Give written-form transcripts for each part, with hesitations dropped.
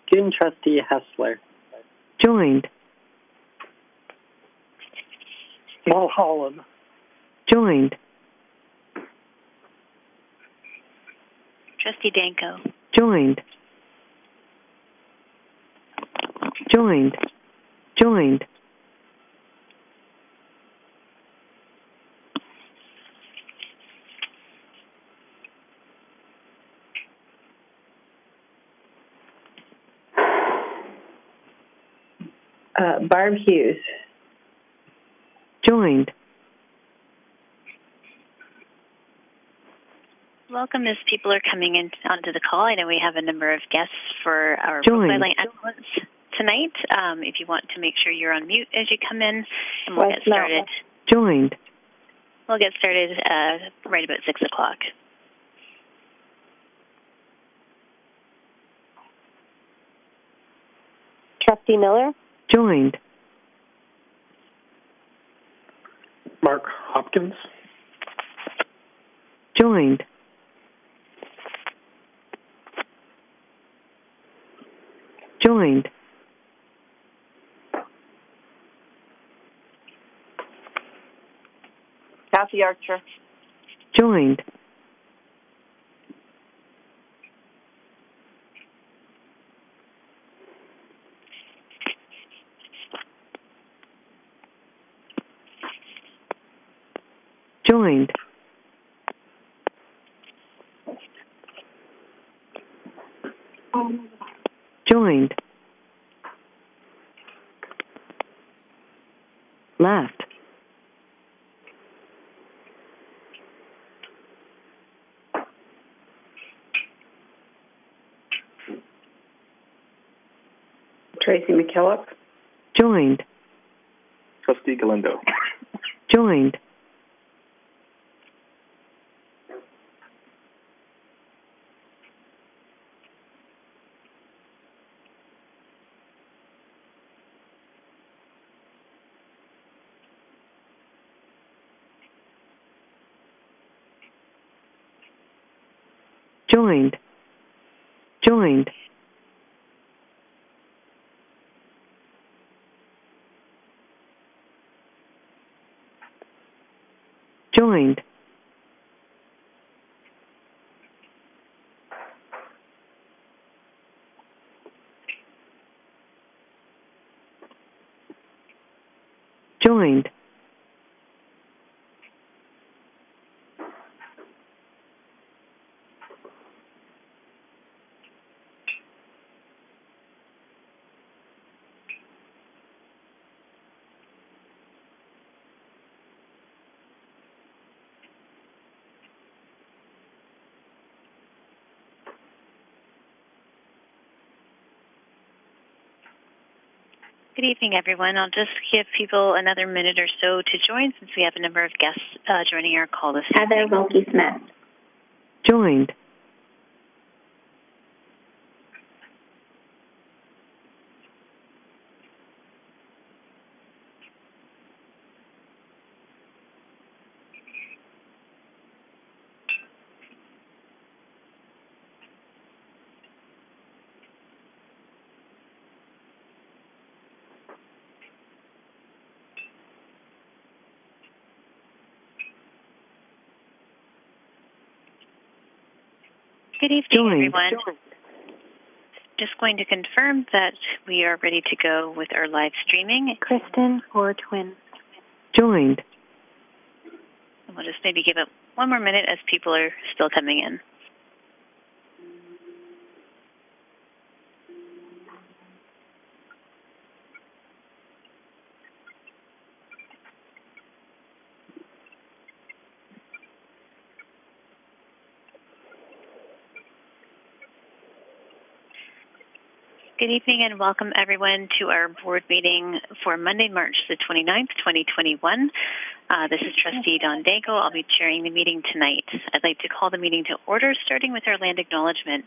Student Trustee Hessler. Joined. Mulholland. Joined. Trustee Danko. Joined. Joined. Joined. Barb Hughes. Joined. Welcome as people are coming in onto the call. I know we have a number of guests for our Joined. profiling excellence tonight. If you want to make sure you're on mute as you come in, and we'll get started. Joined. We'll get started right about 6 o'clock. Trustee Miller. Joined. Mark Hopkins. Joined. Joined. Kathy Archer. Joined. Joined. Joined. Left. Tracy McKillop. Joined. Trustee Galindo. Joined. Joined. Joined. Joined. Joined. Good evening, everyone. I'll just give people another minute or so to join since we have a number of guests joining our call this evening. Heather Wilkie-Smith. Joined. Good evening, everyone. Just going to confirm that we are ready to go with our live streaming. Kristen or Twin. Joined. And we'll just maybe give it one more minute as people are still coming in. Good evening and welcome everyone to our board meeting for Monday, March the 29th, 2021. This is Trustee Dawn Danko. I'll be chairing the meeting tonight. I'd like to call the meeting to order, starting with our land acknowledgement.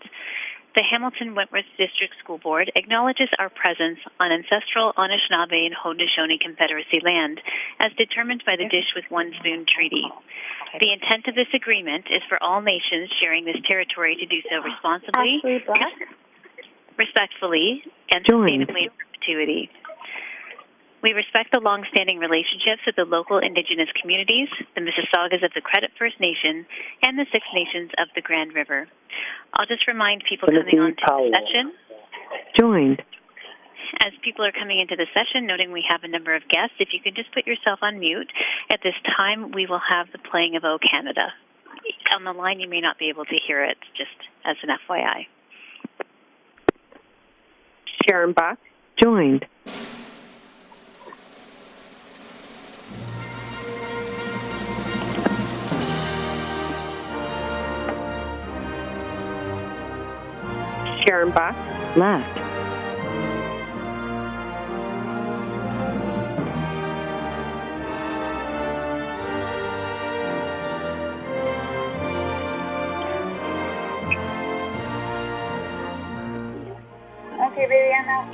The Hamilton Wentworth District School Board acknowledges our presence on ancestral Anishinaabe and Haudenosaunee Confederacy land, as determined by the Dish with One Spoon Treaty. The intent of this agreement is for all nations sharing this territory to do so responsibly, respectfully, and sustainably in perpetuity. We respect the long-standing relationships with the local Indigenous communities, the Mississaugas of the Credit First Nation, and the Six Nations of the Grand River. I'll just remind people coming on to the session. Joined. As people are coming into the session, noting we have a number of guests, if you could just put yourself on mute. At this time, we will have the playing of O Canada. On the line, you may not be able to hear it, just as an FYI. Sharon Buck. Joined. Sharon Buck. Left. Okay, baby, I'm out.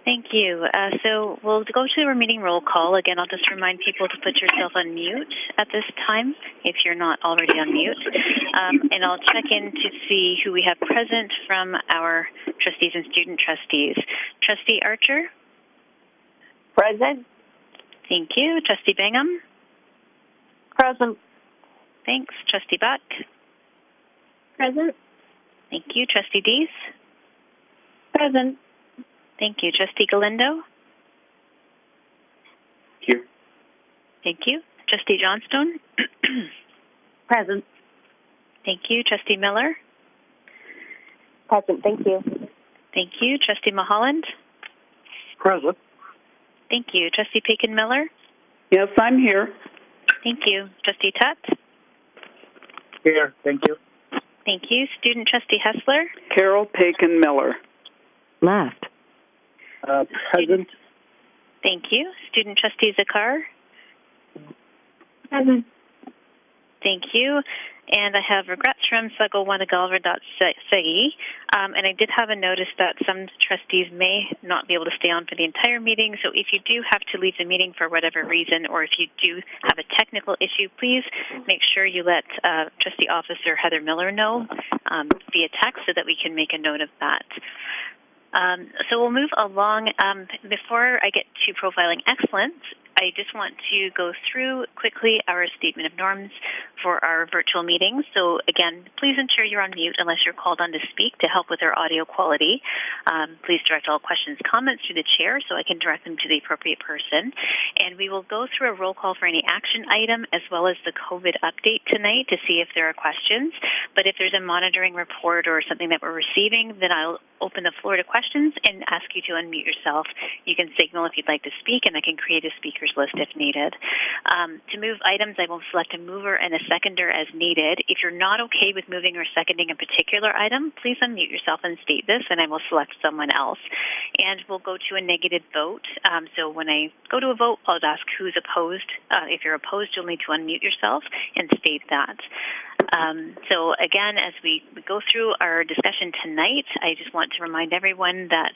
Thank you. So we'll go to our meeting roll call. Again, I'll just remind people to put yourself on mute at this time if you're not already on mute. And I'll check in to see who we have present from our trustees and student trustees. Trustee Archer? Present. Thank you. Trustee Bingham? Present. Thanks. Trustee Buck? Present. Thank you. Trustee Dees? Present. Thank you. Trustee Galindo? Here. Thank you. Trustee Johnstone? Present. Thank you. Trustee Miller? Present. Thank you. Thank you. Trustee Mulholland? Present. Thank you. Trustee Paikin-Miller? Yes, I'm here. Thank you. Trustee Tutt? Here. Thank you. Thank you. Student Trustee Hessler? Carol Paikin-Miller. Left. Present. Thank you. Student Trustee Zakar? Present. Thank you. And I have regrets from Sagawanagalva.Segi. And I did have a notice that some trustees may not be able to stay on for the entire meeting. So if you do have to leave the meeting for whatever reason, or if you do have a technical issue, please make sure you let Trustee Officer Heather Miller know via text so that we can make a note of that. So we'll move along. Before I get to profiling excellence, I just want to go through quickly our statement of norms for our virtual meetings. So again, please ensure you're on mute unless you're called on to speak to help with our audio quality. Please direct all questions, comments to the chair so I can direct them to the appropriate person. And we will go through a roll call for any action item as well as the COVID update tonight to see if there are questions. But if there's a monitoring report or something that we're receiving, then I'll open the floor to questions and ask you to unmute yourself. You can signal if you'd like to speak, and I can create a speaker's list if needed. To move items, I will select a mover and a seconder as needed. If you're not okay with moving or seconding a particular item, please unmute yourself and state this, and I will select someone else. And we'll go to a negative vote. So when I go to a vote, I'll ask who's opposed. If you're opposed, you'll need to unmute yourself and state that. So again, as we go through our discussion tonight, I just want to remind everyone that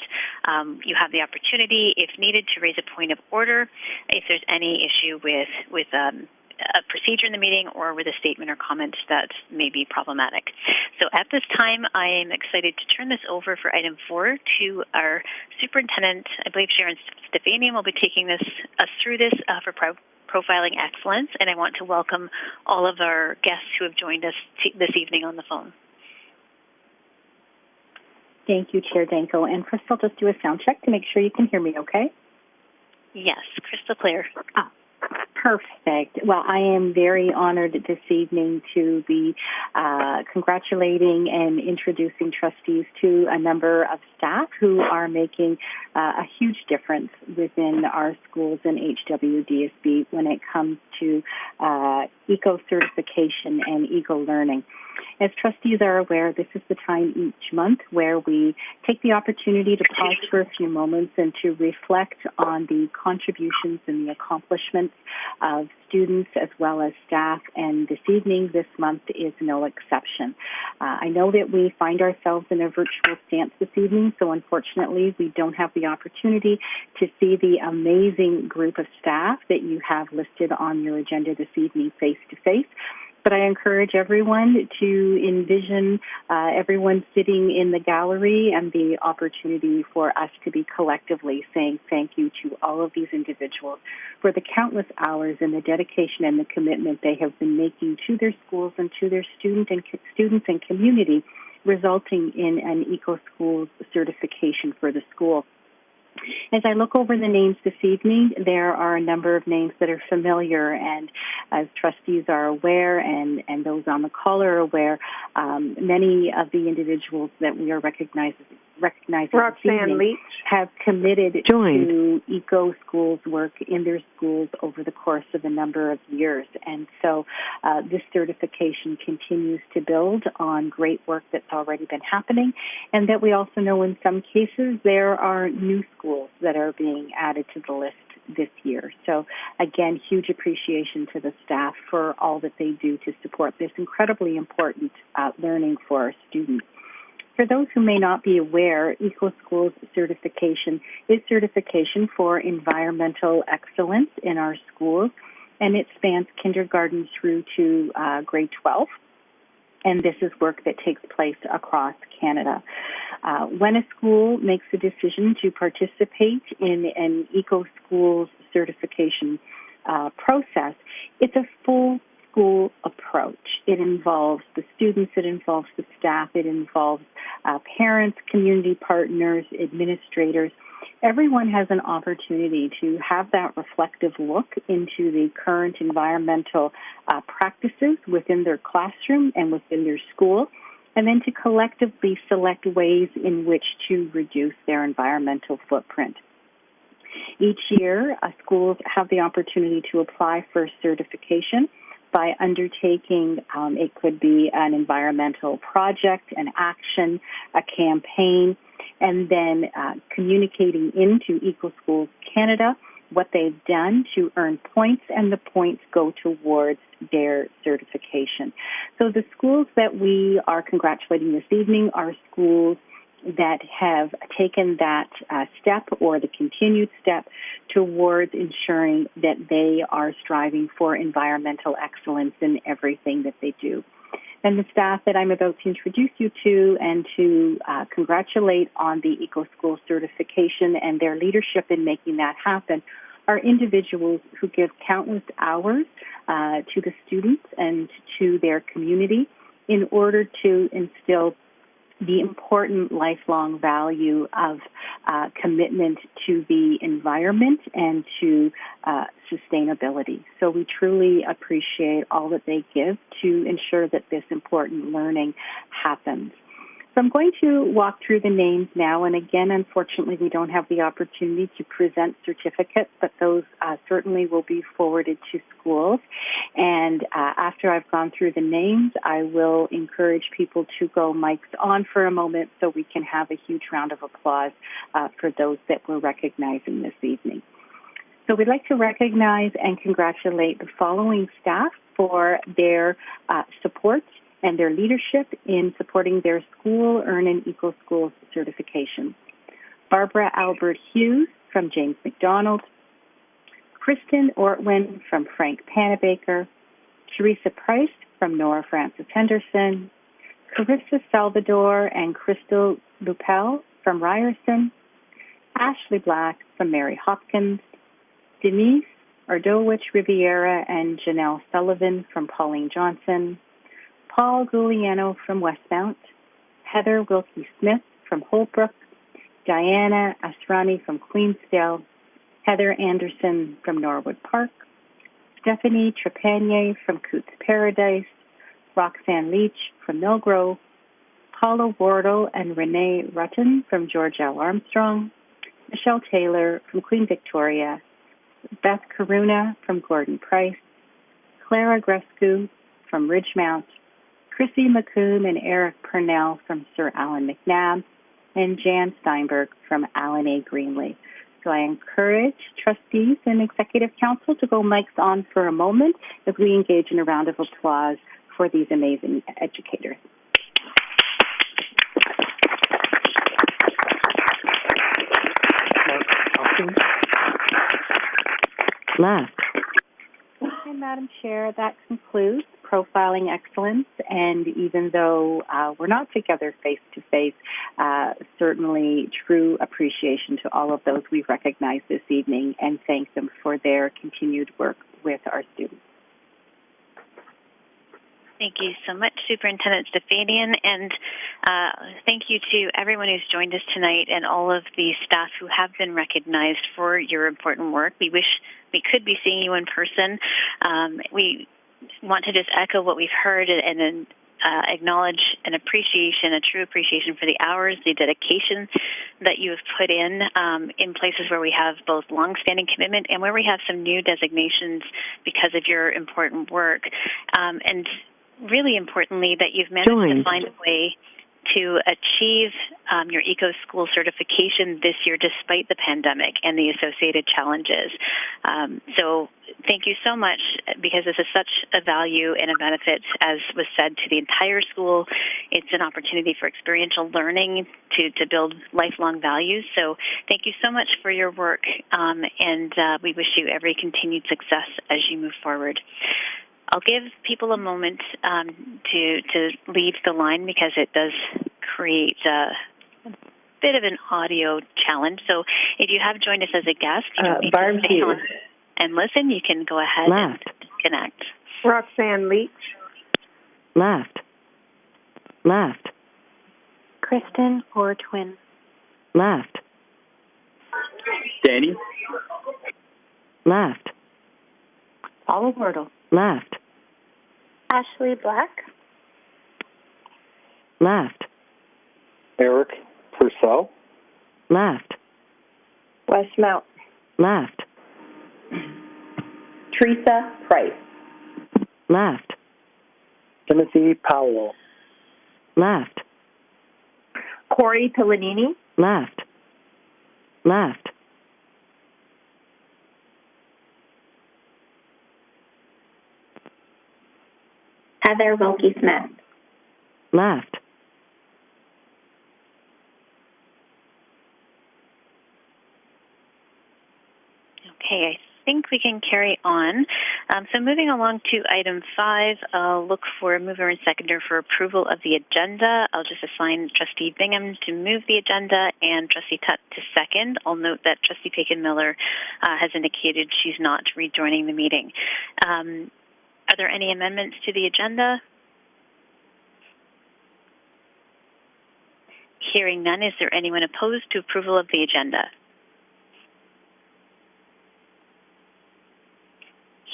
you have the opportunity, if needed, to raise a point of order if there's any issue with a procedure in the meeting or with a statement or comment that may be problematic. So at this time, I am excited to turn this over for item 4 to our superintendent. I believe Sharon Stefanian will be taking us through this for profiling excellence, and I want to welcome all of our guests who have joined us this evening on the phone. Thank you, Chair Danko. And first, I'll just do a sound check to make sure you can hear me okay? Yes, crystal clear. Perfect. Well, I am very honored this evening to be congratulating and introducing trustees to a number of staff who are making a huge difference within our schools and HWDSB when it comes to eco-certification and eco-learning. As trustees are aware, this is the time each month where we take the opportunity to pause for a few moments and to reflect on the contributions and the accomplishments of students as well as staff, and this evening, this month, is no exception. I know that we find ourselves in a virtual stance this evening, so unfortunately, we don't have the opportunity to see the amazing group of staff that you have listed on your agenda this evening face-to-face. But I encourage everyone to envision everyone sitting in the gallery and the opportunity for us to be collectively saying thank you to all of these individuals for the countless hours and the dedication and the commitment they have been making to their schools and to their students and community, resulting in an Eco-Schools certification for the school. As I look over the names this evening, there are a number of names that are familiar, and as trustees are aware and those on the call are aware, many of the individuals that we are recognizing Roxanne Leach have committed to Eco-Schools work in their schools over the course of a number of years. And so this certification continues to build on great work that's already been happening, and that we also know in some cases there are new schools that are being added to the list this year. So again, huge appreciation to the staff for all that they do to support this incredibly important learning for our students. For those who may not be aware, Eco-Schools certification is certification for environmental excellence in our schools, and it spans kindergarten through to grade 12. And this is work that takes place across Canada. When a school makes a decision to participate in an Eco-Schools certification process, it's a full school approach. It involves the students, it involves the staff, it involves parents, community partners, administrators. Everyone has an opportunity to have that reflective look into the current environmental practices within their classroom and within their school, and then to collectively select ways in which to reduce their environmental footprint. Each year, schools have the opportunity to apply for certification by undertaking, it could be an environmental project, an action, a campaign, and then communicating into Eco-Schools Canada what they've done to earn points, and the points go towards their certification. So the schools that we are congratulating this evening are schools that have taken that step or the continued step towards ensuring that they are striving for environmental excellence in everything that they do. And the staff that I'm about to introduce you to and to congratulate on the Eco-Schools certification and their leadership in making that happen are individuals who give countless hours to the students and to their community in order to instill the important lifelong value of commitment to the environment and to sustainability. So we truly appreciate all that they give to ensure that this important learning happens. So I'm going to walk through the names now, and again, unfortunately, we don't have the opportunity to present certificates, but those certainly will be forwarded to schools. And after I've gone through the names, I will encourage people to go mics on for a moment so we can have a huge round of applause for those that we're recognizing this evening. So we'd like to recognize and congratulate the following staff for their support and their leadership in supporting their school Earn an Eco Schools certification. Barbara Albert Hughes from James McDonald, Kristen Ortwin from Frank Panabaker, Teresa Price from Nora Francis Henderson, Carissa Salvador and Crystal Lupel from Ryerson, Ashley Black from Mary Hopkins, Denise Ardowich Riviera and Janelle Sullivan from Pauline Johnson, Paul Gugliano from Westmount, Heather Wilkie-Smith from Holbrook, Diana Asrani from Queensdale, Heather Anderson from Norwood Park, Stephanie Trepanier from Coots Paradise, Roxanne Leach from Millgrove, Paula Wardle and Renee Rutten from George L. Armstrong, Michelle Taylor from Queen Victoria, Beth Karuna from Gordon Price, Clara Grescu from Ridgemount, Chrissy McComb and Eric Purnell from Sir Alan McNabb, and Jan Steinberg from Alan A. Greenlee. So I encourage trustees and executive council to go mics on for a moment as we engage in a round of applause for these amazing educators. Left. And Madam Chair, that concludes Profiling Excellence. And even though we're not together face-to-face, certainly true appreciation to all of those we've recognized this evening and thank them for their continued work with our students. Thank you so much, Superintendent Stefanian, and thank you to everyone who's joined us tonight and all of the staff who have been recognized for your important work. We wish we could be seeing you in person. We want to just echo what we've heard and then acknowledge an appreciation, a true appreciation for the hours, the dedication that you have put in places where we have both longstanding commitment and where we have some new designations because of your important work. And really importantly, that you've managed to find a way to achieve your Eco School certification this year despite the pandemic and the associated challenges. So thank you so much, because this is such a value and a benefit, as was said, to the entire school. It's an opportunity for experiential learning to build lifelong values. So thank you so much for your work, and we wish you every continued success as you move forward. I'll give people a moment to leave the line because it does create a bit of an audio challenge. So if you have joined us as a guest, you don't need to stay on and listen. You can go ahead and disconnect. Roxanne Leach. Left. Left. Kristen Ortwin. Left. Danny. Left. Paula Wardle. Left. Ashley Black. Left. Eric Purcell. Left. Westmount. Left. Teresa Price. Left. Timothy Powell. Left. Corey Pillanini. Left. Left. Heather Wilkie-Smith. Left. Okay, I think we can carry on. So moving along to item 5, I'll look for a mover and seconder for approval of the agenda. I'll just assign Trustee Bingham to move the agenda and Trustee Tutt to second. I'll note that Trustee Paikin-Miller has indicated she's not rejoining the meeting. Are there any amendments to the agenda? Hearing none, is there anyone opposed to approval of the agenda?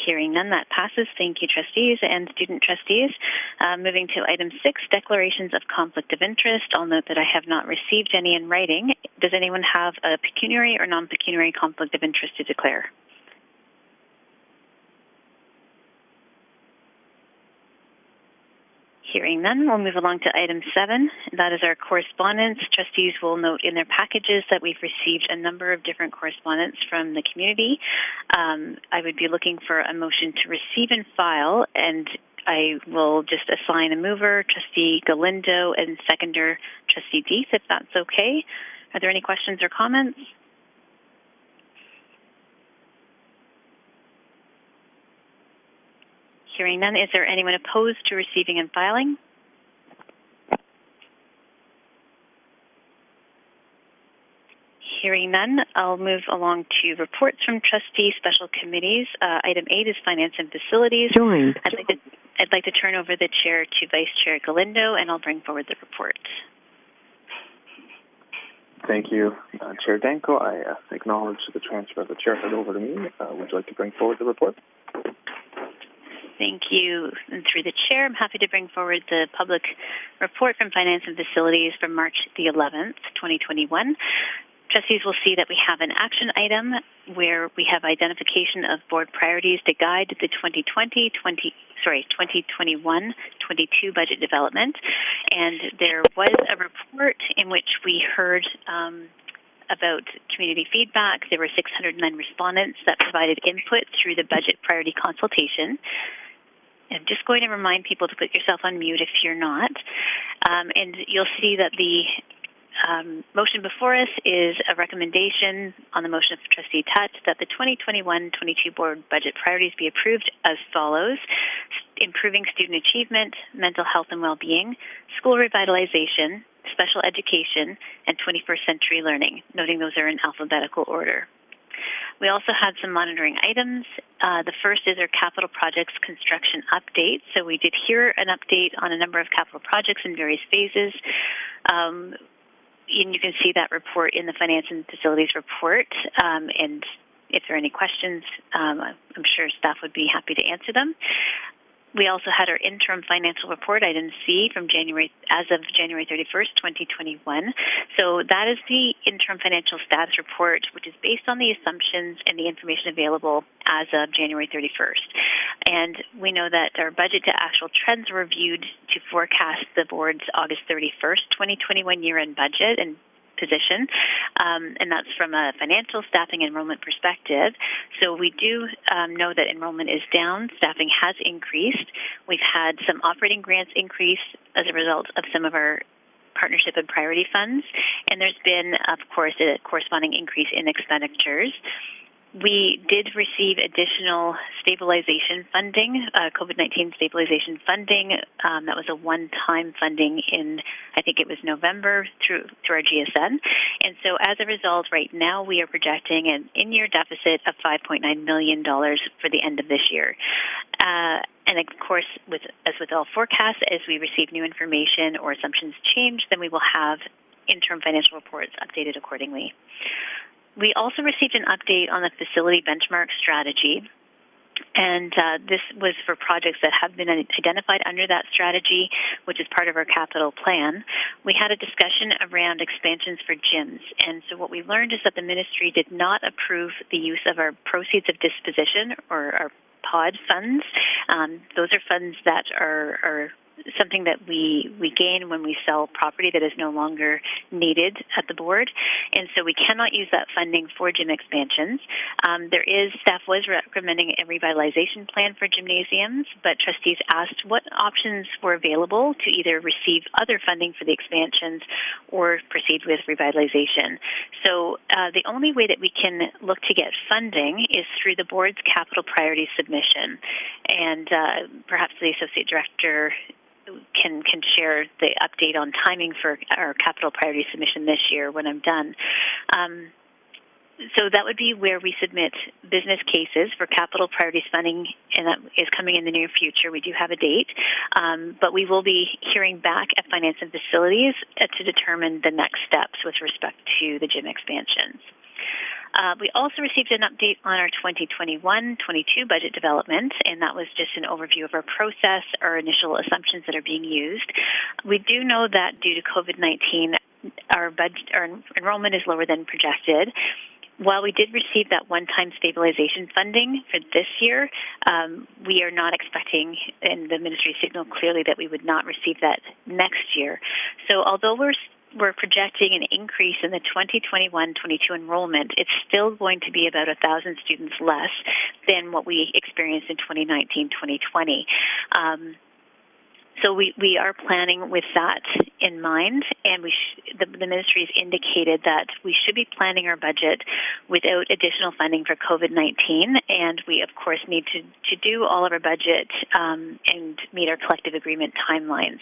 Hearing none, that passes. Thank you, trustees and student trustees. Moving to item 6, declarations of conflict of interest. I'll note that I have not received any in writing. Does anyone have a pecuniary or non-pecuniary conflict of interest to declare? Hearing none, we'll move along to item 7. That is our correspondence. Trustees will note in their packages that we've received a number of different correspondence from the community. I would be looking for a motion to receive and file, and I will just assign a mover, Trustee Galindo, and seconder, Trustee Deeth, if that's okay. Are there any questions or comments? Hearing none, is there anyone opposed to receiving and filing? Hearing none, I'll move along to reports from trustee special committees. Item 8 is finance and facilities. Joined. I'd like to turn over the chair to Vice Chair Galindo, and I'll bring forward the report. Thank you, Chair Danko. I acknowledge the transfer of the chairhead over to me. Would you like to bring forward the report? Thank you. And through the chair, I'm happy to bring forward the public report from Finance and Facilities from March the 11th, 2021. Trustees will see that we have an action item where we have identification of board priorities to guide the 2021-22 budget development. And there was a report in which we heard about community feedback. There were 609 respondents that provided input through the budget priority consultation. I'm just going to remind people to put yourself on mute if you're not. And you'll see that the motion before us is a recommendation on the motion of Trustee Tutt that the 2021-22 board budget priorities be approved as follows: improving student achievement, mental health and well-being, school revitalization, special education, and 21st century learning, noting those are in alphabetical order. We also had some monitoring items. The first is our capital projects construction update. So we did hear an update on a number of capital projects in various phases. And you can see that report in the Finance and Facilities report. And if there are any questions, I'm sure staff would be happy to answer them. We also had our interim financial report, item C, from as of January 31st, 2021. So that is the interim financial status report, which is based on the assumptions and the information available as of January 31st. And we know that our budget to actual trends were reviewed to forecast the board's August 31st, 2021 year-end budget and position, and that's from a financial, staffing, and enrollment perspective. So we do know that enrollment is down, staffing has increased. We've had some operating grants increase as a result of some of our partnership and priority funds, and there's been, of course, a corresponding increase in expenditures. We did receive additional stabilization funding, COVID-19 stabilization funding. That was a one-time funding in, I think it was November, through our GSN. And so as a result, right now we are projecting an in-year deficit of $5.9 million for the end of this year. And of course, as with all forecasts, as we receive new information or assumptions change, then we will have interim financial reports updated accordingly. We also received an update on the facility benchmark strategy, and this was for projects that have been identified under that strategy, which is part of our capital plan. We had a discussion around expansions for gyms, and so what we learned is that the ministry did not approve the use of our proceeds of disposition or our POD funds. Those are funds that are something that we gain when we sell property that is no longer needed at the board. And so we cannot use that funding for gym expansions. Staff was recommending a revitalization plan for gymnasiums, but trustees asked what options were available to either receive other funding for the expansions or proceed with revitalization. So the only way that we can look to get funding is through the board's capital priority submission. And perhaps the associate director can share the update on timing for our capital priority submission this year when I'm done. So that would be where we submit business cases for capital priorities funding, and that is coming in the near future. We do have a date, but we will be hearing back at Finance and Facilities to determine the next steps with respect to the gym expansions. We also received an update on our 2021-22 budget development, and that was just an overview of our process, our initial assumptions that are being used. We do know that due to COVID-19, our enrollment is lower than projected. While we did receive that one-time stabilization funding for this year, we are not expecting, and the ministry signaled clearly that we would not receive that next year. So although we're projecting an increase in the 2021-22 enrollment, it's still going to be about 1,000 students less than what we experienced in 2019-2020. So we are planning with that in mind, and the ministry has indicated that we should be planning our budget without additional funding for COVID-19, and we, of course, need to do all of our budget and meet our collective agreement timelines.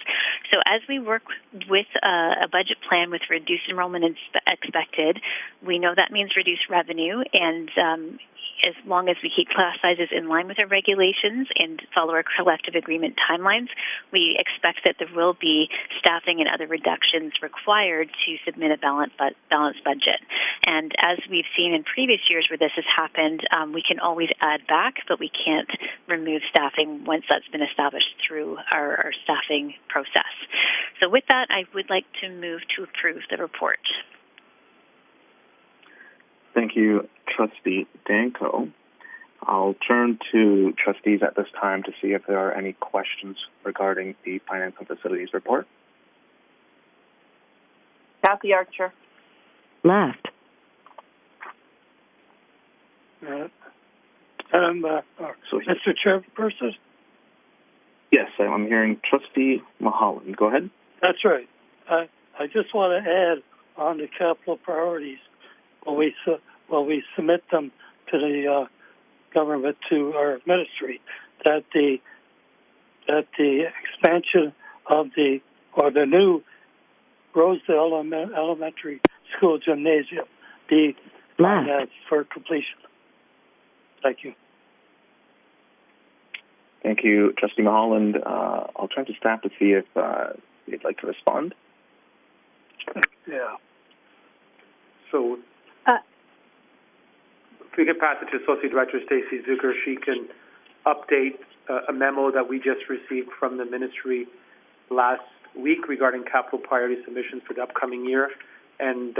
So as we work with a budget plan with reduced enrollment expected, we know that means reduced revenue, and as long as we keep class sizes in line with our regulations and follow our collective agreement timelines, we expect that there will be staffing and other reductions required to submit a balanced budget. And as we've seen in previous years where this has happened, we can always add back, but we can't remove staffing once that's been established through our staffing process. So with that, I would like to move to approve the report. Thank you, Trustee Danko. I'll turn to trustees at this time to see if there are any questions regarding the Finance and Facilities report. Kathy Archer. Left. Mr. Chairperson? Yes, I'm hearing Trustee Mulholland. Go ahead. That's right. I just want to add on the capital priorities when we submit them to the government, to our ministry, that the expansion of the new Rosedale Elementary School gymnasium be financed for completion. Thank you. Thank you, Trustee Mulholland. I'll turn to staff to see if you'd like to respond. Yeah. So, if we could pass it to Associate Director Stacy Zucker, she can update a memo that we just received from the ministry last week regarding capital priority submissions for the upcoming year, and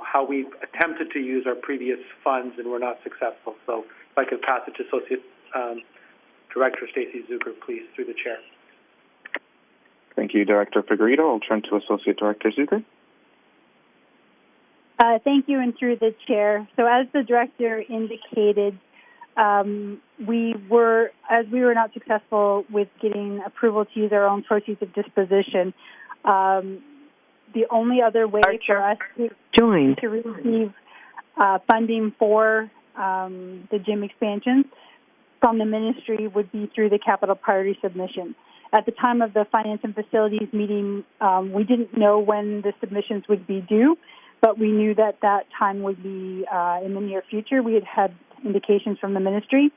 how we've attempted to use our previous funds and were not successful. So, if I could pass it to Associate Director Stacy Zucker, please, through the chair. Thank you, Director Figueredo. I'll turn to Associate Director Zucker. Thank you, and through the chair. So as the director indicated, we were not successful with getting approval to use our own proceeds of disposition. The only other way for us to receive funding for the gym expansion from the ministry would be through the capital priority submission. At the time of the Finance and Facilities meeting, we didn't know when the submissions would be due, but we knew that time would be in the near future. We had indications from the ministry.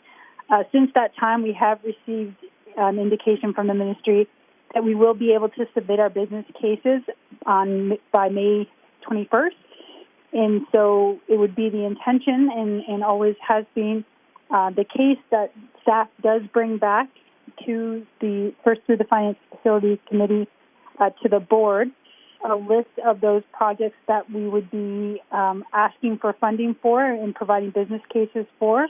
Since that time, we have received an indication from the ministry that we will be able to submit our business cases by May 21st. And so it would be the intention, and always has been the case, that staff does bring back to first through the Finance Facilities Committee to the board a list of those projects that we would be asking for funding for and providing business cases for,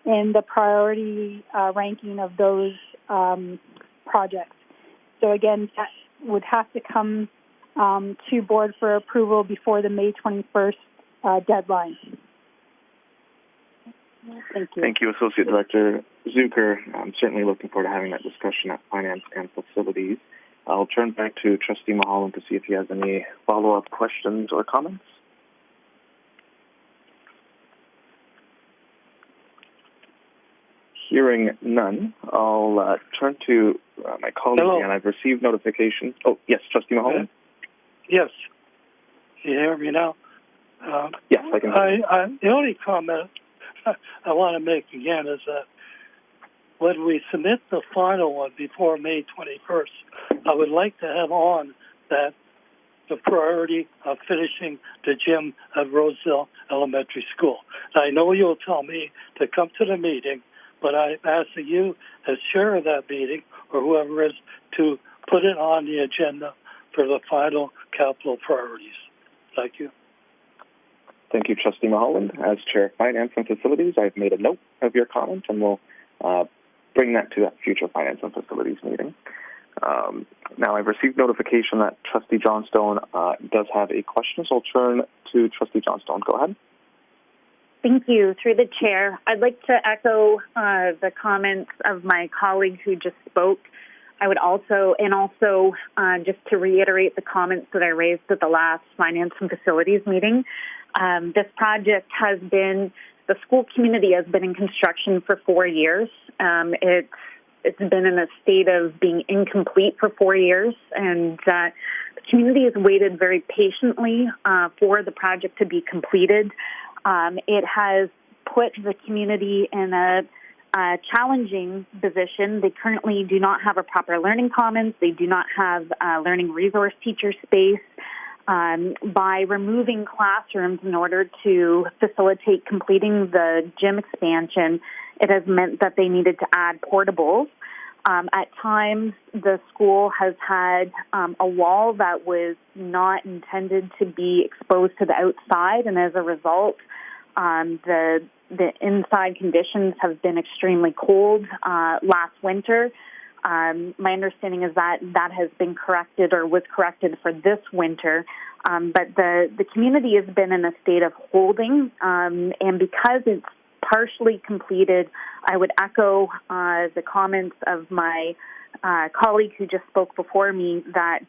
and the priority ranking of those projects. So again, that would have to come to board for approval before the May 21st deadline. Thank you. Thank you, Associate Director Zucker. I'm certainly looking forward to having that discussion at Finance and Facilities. I'll turn back to Trustee Mulholland to see if he has any follow-up questions or comments. Hearing none, I'll turn to my colleague, and I've received notification. Oh, yes, Trustee Mulholland? Yes. Can you hear me now? Yes, I can hear you. The only comment I want to make again is that when we submit the final one before May 21st, I would like to have on that the priority of finishing the gym at Rosedale Elementary School. I know you'll tell me to come to the meeting, but I'm asking you as chair of that meeting or whoever is to put it on the agenda for the final capital priorities. Thank you. Thank you, Trustee Mulholland. As Chair of Finance and Facilities, I've made a note of your comment, and we'll bring that to that future Finance and Facilities meeting. Now, I've received notification that Trustee Johnstone does have a question, so I'll turn to Trustee Johnstone. Go ahead. Thank you. Through the chair, I'd like to echo the comments of my colleague who just spoke. I would also just to reiterate the comments that I raised at the last Finance and Facilities meeting. This project the school community has been in construction for 4 years. It's been in a state of being incomplete for 4 years, and the community has waited very patiently for the project to be completed. It has put the community in a challenging position. They currently do not have a proper learning commons. They do not have learning resource teacher space. By removing classrooms in order to facilitate completing the gym expansion, it has meant that they needed to add portables. At times, the school has had a wall that was not intended to be exposed to the outside, and as a result, the inside conditions have been extremely cold last winter. My understanding is that has been corrected or was corrected for this winter, but the community has been in a state of holding, and because it's partially completed, I would echo the comments of my colleague who just spoke before me that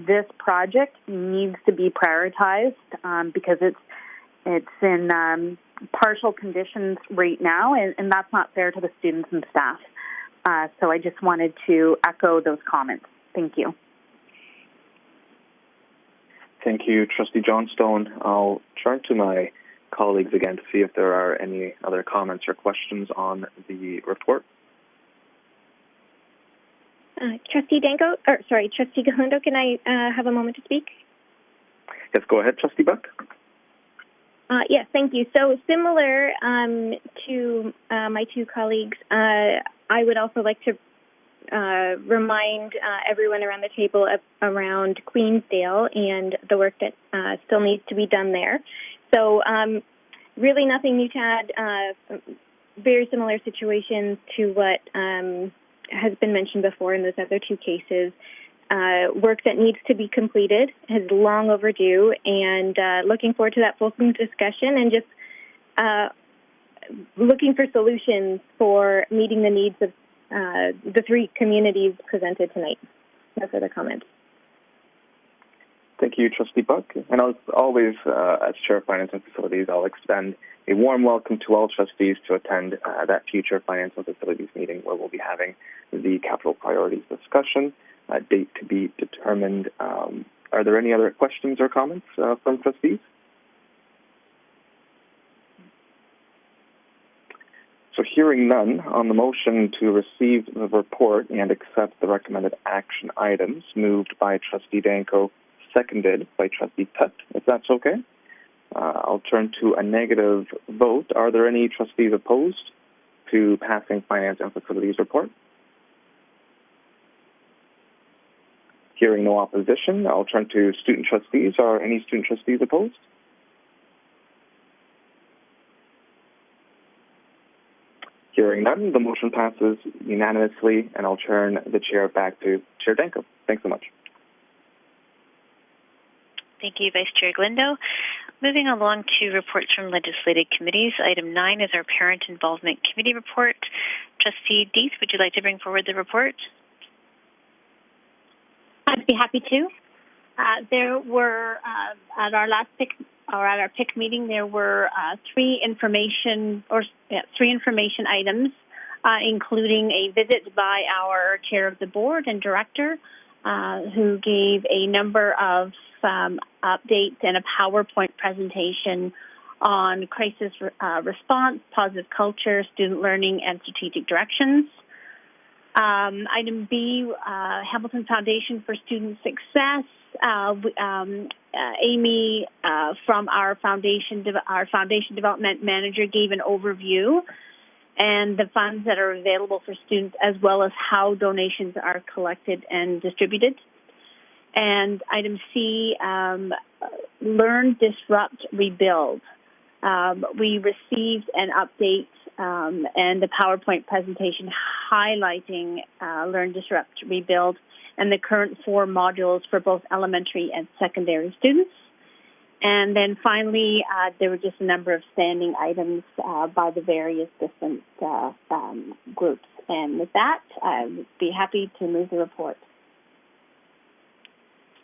this project needs to be prioritized because it's in partial conditions right now, and that's not fair to the students and staff. So I just wanted to echo those comments. Thank you. Thank you, Trustee Johnstone. I'll turn to my colleagues again to see if there are any other comments or questions on the report. Trustee Galindo, can I have a moment to speak? Yes, go ahead, Trustee Buck. Yes, thank you. So similar to my two colleagues, I would also like to remind everyone around the table around Queensdale and the work that still needs to be done there. So really nothing new to add, very similar situations to what has been mentioned before in those other two cases. Work that needs to be completed is long overdue, and looking forward to that fulsome discussion and just looking for solutions for meeting the needs of the three communities presented tonight. No further comments. Thank you, Trustee Buck. And as always, as Chair of Finance and Facilities, I'll extend a warm welcome to all trustees to attend that future Finance and Facilities meeting where we'll be having the capital priorities discussion, date to be determined. Are there any other questions or comments from trustees? So hearing none, on the motion to receive the report and accept the recommended action items, moved by Trustee Danko, seconded by Trustee Tutt, if that's okay. I'll turn to a negative vote. Are there any trustees opposed to passing Finance and Facilities report? Hearing no opposition, I'll turn to student trustees. Are any student trustees opposed? Hearing none, the motion passes unanimously, and I'll turn the chair back to Chair Danko. Thanks so much. Thank you, Vice Chair Galindo. Moving along to reports from legislative committees. Item 9 is our Parent Involvement Committee report. Trustee Deeth, would you like to bring forward the report? I'd be happy to. There were, at our last PIC meeting, there were three information items, including a visit by our chair of the board and director, who gave a number of updates and a PowerPoint presentation on crisis response, positive culture, student learning, and strategic directions. Item B, Hamilton Foundation for Student Success. Amy from our foundation development manager gave an overview and the funds that are available for students, as well as how donations are collected and distributed. And item C, learn, disrupt, rebuild. We received an update and a PowerPoint presentation highlighting learn, disrupt, rebuild, and the current 4 modules for both elementary and secondary students. And then finally, there were just a number of standing items by the various different groups. And with that, I would be happy to move the report.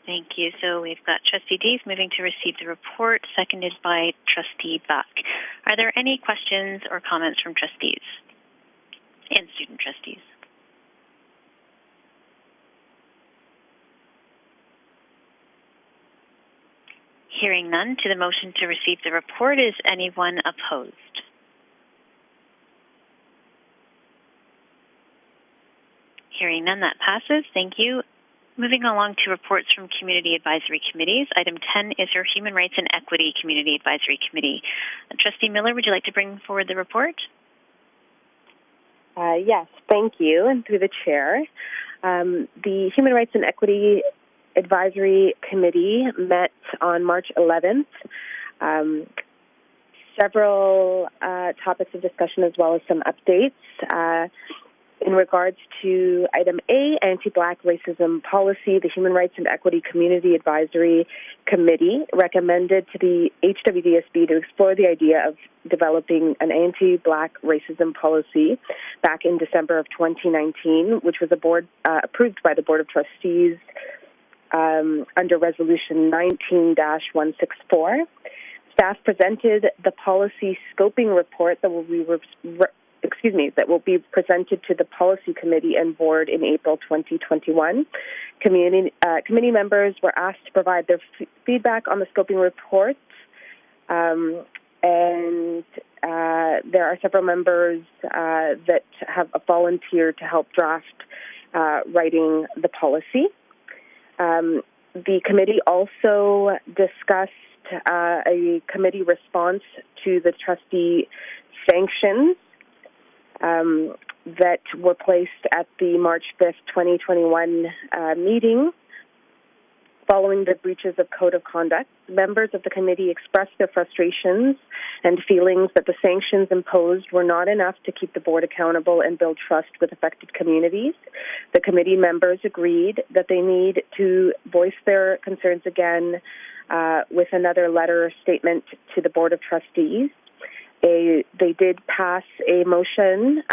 Thank you. So we've got Trustee Dees moving to receive the report, seconded by Trustee Buck. Are there any questions or comments from trustees and student trustees? Hearing none, to the motion to receive the report, is anyone opposed? Hearing none, that passes. Thank you. Moving along to reports from community advisory committees. Item 10 is your Human Rights and Equity Community Advisory Committee. Trustee Miller, would you like to bring forward the report? Yes, thank you. And through the chair, the Human Rights and Equity Advisory Committee met on March 11th. Several topics of discussion as well as some updates. In regards to item A, anti-Black racism policy, the Human Rights and Equity Community Advisory Committee recommended to the HWDSB to explore the idea of developing an anti-Black racism policy back in December of 2019, which was approved by the Board of Trustees under Resolution 19-164. Staff presented the policy scoping report that will be presented to the Policy Committee and Board in April 2021. Committee members were asked to provide their feedback on the scoping report, and there are several members that have volunteered to help draft writing the policy. The committee also discussed a committee response to the trustee sanctions that were placed at the March 5th, 2021 meeting. Following the breaches of code of conduct, members of the committee expressed their frustrations and feelings that the sanctions imposed were not enough to keep the board accountable and build trust with affected communities. The committee members agreed that they need to voice their concerns again with another letter or statement to the Board of Trustees. They did pass a motion.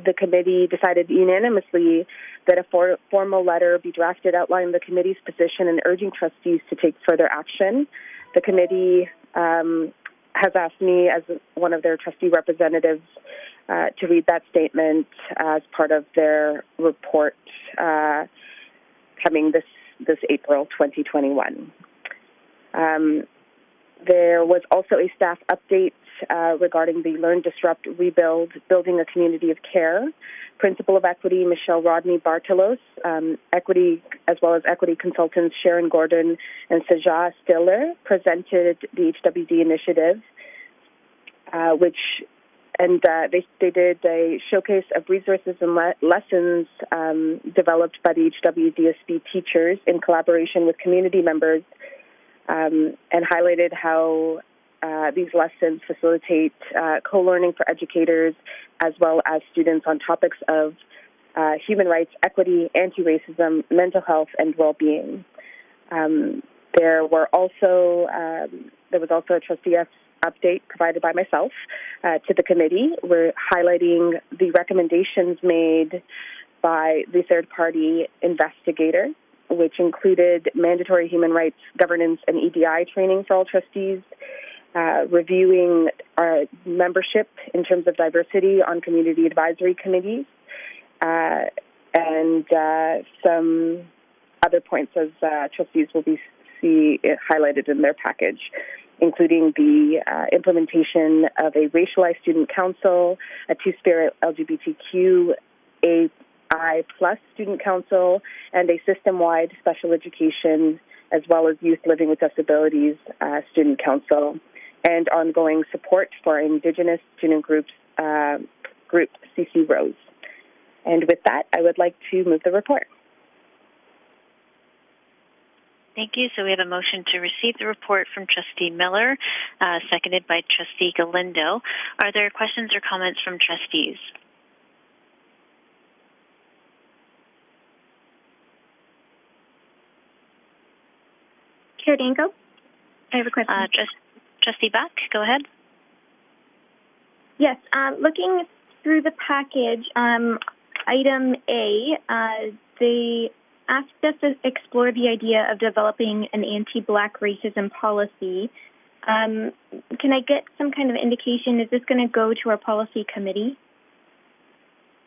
The committee decided unanimously that a formal letter be drafted outlining the committee's position and urging trustees to take further action. The committee has asked me, as one of their trustee representatives, to read that statement as part of their report coming this April 2021. There was also a staff update regarding the Learn, Disrupt, Rebuild, Building a Community of Care. Principal of Equity, Michelle Rodney Bartolos, Equity, as well as Equity consultants Sharon Gordon and Sajah Stiller presented the HWD initiative, they did a showcase of resources and lessons developed by the HWDSB teachers in collaboration with community members, and highlighted how these lessons facilitate co-learning for educators as well as students on topics of human rights, equity, anti-racism, mental health, and well-being. There was also a trustee update provided by myself to the committee. We're highlighting the recommendations made by the third-party investigator, which included mandatory human rights governance and EDI training for all trustees, reviewing our membership in terms of diversity on community advisory committees, and some other points as trustees will see highlighted in their package, including the implementation of a racialized student council, a two-spirit LGBTQAI+ student council, and a system-wide special education as well as Youth Living with Disabilities Student Council, and ongoing support for Indigenous student group CC Rose. And with that, I would like to move the report. Thank you. So we have a motion to receive the report from Trustee Miller, seconded by Trustee Galindo. Are there questions or comments from trustees? Chair Danko, I have a question. Trustee Buck, go ahead. Yes, looking through the package, item A, they asked us to explore the idea of developing an anti-Black racism policy. Can I get some kind of indication? Is this going to go to our policy committee?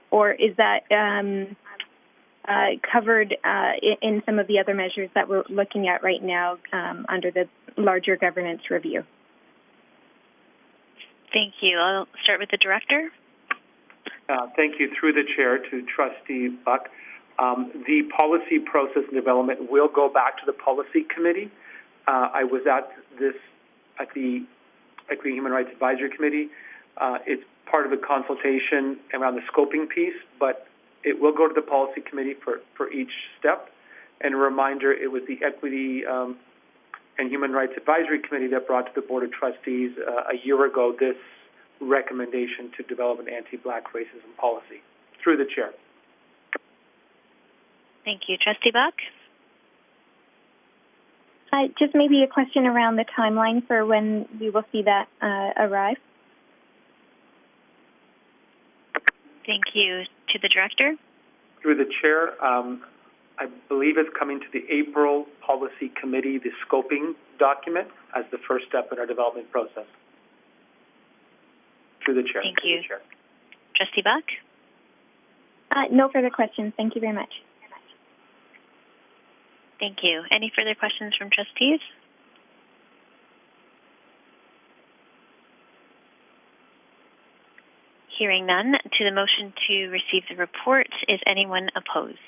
Or is that covered in some of the other measures that we're looking at right now under the larger governance review? Thank you. I'll start with the director. Thank you. Through the chair to Trustee Buck. The policy process and development will go back to the policy committee. I was at the Equity Human Rights Advisory Committee. It's part of the consultation around the scoping piece, but it will go to the policy committee for each step. And a reminder, it was the Equity and Human Rights Advisory Committee that brought to the Board of Trustees a year ago this recommendation to develop an anti-Black racism policy. Through the chair. Thank you. Trustee Buck? Just maybe a question around the timeline for when we will see that arrive. Thank you. To the director? Through the chair, I believe it's coming to the April Policy Committee, the scoping document, as the first step in our development process. Through the chair. Thank you. Trustee Buck? No further questions. Thank you very much. Thank you. Any further questions from trustees? Hearing none, to the motion to receive the report, is anyone opposed?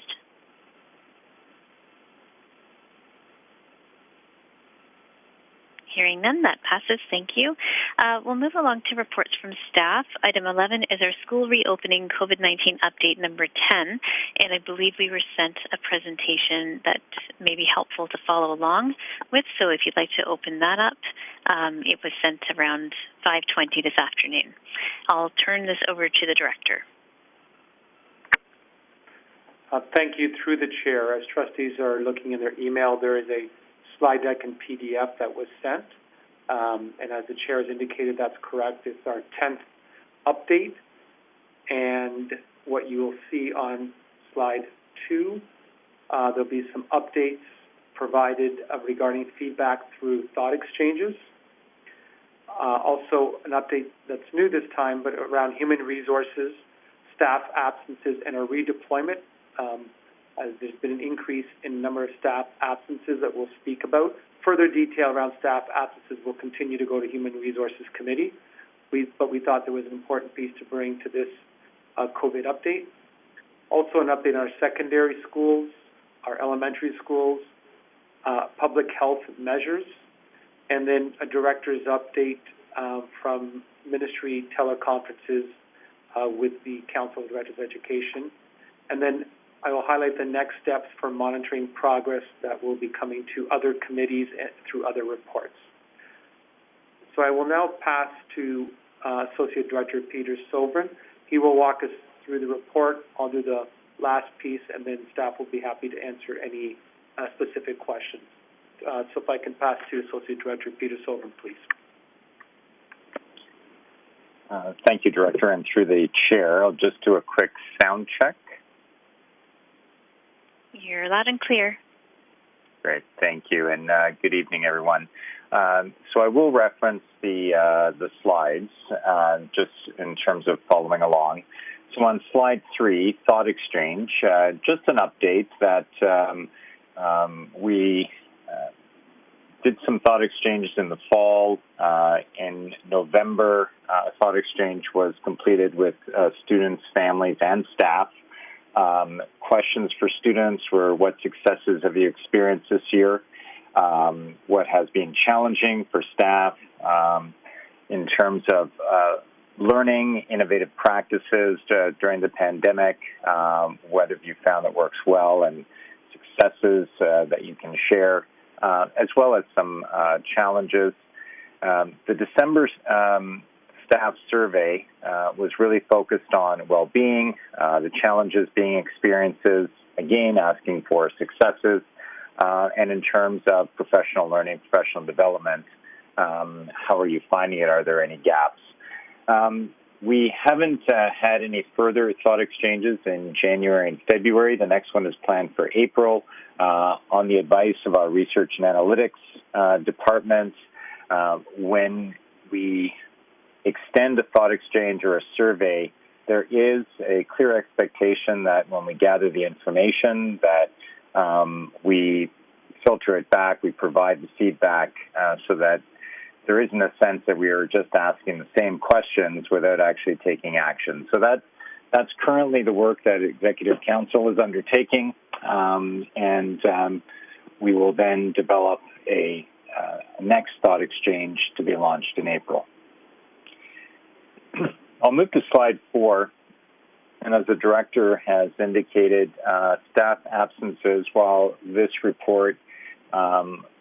Hearing none, that passes. Thank you. We'll move along to reports from staff. Item 11 is our school reopening COVID-19 update number 10, and I believe we were sent a presentation that may be helpful to follow along with, so if you'd like to open that up, it was sent around 5:20 this afternoon. I'll turn this over to the director. Thank you. Through the chair, as trustees are looking in their email, there is a slide deck and PDF that was sent, and as the chair has indicated, that's correct. It's our 10th update, and what you will see on slide 2, there'll be some updates provided regarding feedback through thought exchanges. Also, an update that's new this time, but around human resources, staff absences, and a redeployment. As there's been an increase in the number of staff absences that we'll speak about. Further detail around staff absences will continue to go to Human Resources Committee, but we thought there was an important piece to bring to this COVID update. Also an update on our secondary schools, our elementary schools, public health measures, and then a director's update from ministry teleconferences with the Council of Directors of Education. And then I will highlight the next steps for monitoring progress that will be coming to other committees and through other reports. So I will now pass to Associate Director Peter Sobran. He will walk us through the report. I'll do the last piece, and then staff will be happy to answer any specific questions. So if I can pass to Associate Director Peter Sobran, please. Thank you, Director. And through the chair, I'll just do a quick sound check. You're loud and clear. Great, thank you, and good evening, everyone. So I will reference the slides just in terms of following along. So on slide 3, thought exchange, just an update that we did some thought exchanges in the fall. In November, a thought exchange was completed with students, families, and staff. Questions for students were, what successes have you experienced this year? what has been challenging for staff in terms of learning innovative practices during the pandemic, what have you found that works well, and successes that you can share, as well as some challenges. The December staff survey was really focused on well-being, the challenges being experiences, again asking for successes, and in terms of professional learning, professional development, how are you finding it? Are there any gaps? We haven't had any further thought exchanges in January and February. The next one is planned for April. On the advice of our research and analytics department, when we extend a thought exchange or a survey, there is a clear expectation that when we gather the information that we filter it back, we provide the feedback so that there isn't a sense that we are just asking the same questions without actually taking action. So that's currently the work that Executive Council is undertaking, and we will then develop a next thought exchange to be launched in April. I'll move to slide 4. And as the director has indicated, staff absences, while this report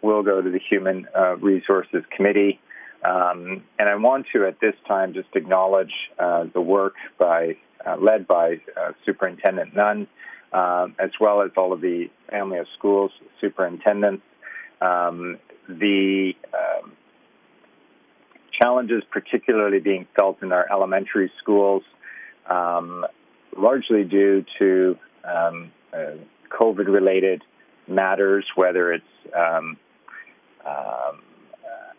will go to the Human Resources Committee. And I want to, at this time, just acknowledge the work led by Superintendent Nunn, as well as all of the Family of Schools superintendents. The challenges particularly being felt in our elementary schools, largely due to COVID-related matters, whether it's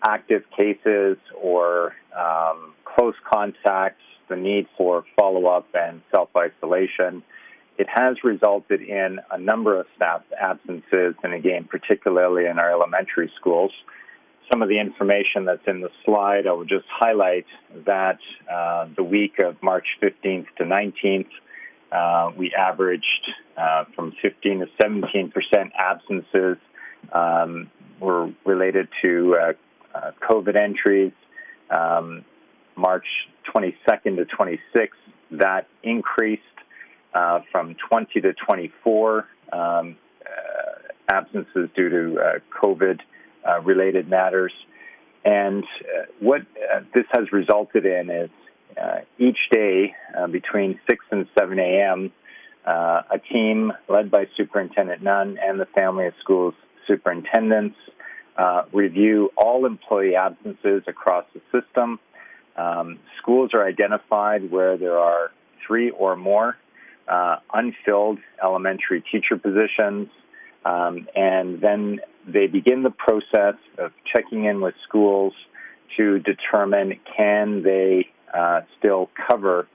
active cases or close contacts, the need for follow-up and self-isolation. It has resulted in a number of staff absences, and again, particularly in our elementary schools. Some of the information that's in the slide, I will just highlight that the week of March 15th to 19th, we averaged from 15 to 17% absences were related to COVID entries. March 22nd to 26th, that increased from 20 to 24 absences due to COVID-related matters. And what this has resulted in is each day between 6 and 7 a.m., a team led by Superintendent Nunn and the Family of Schools superintendents review all employee absences across the system. Schools are identified where there are 3 or more unfilled elementary teacher positions, and then they begin the process of checking in with schools to determine can they still cover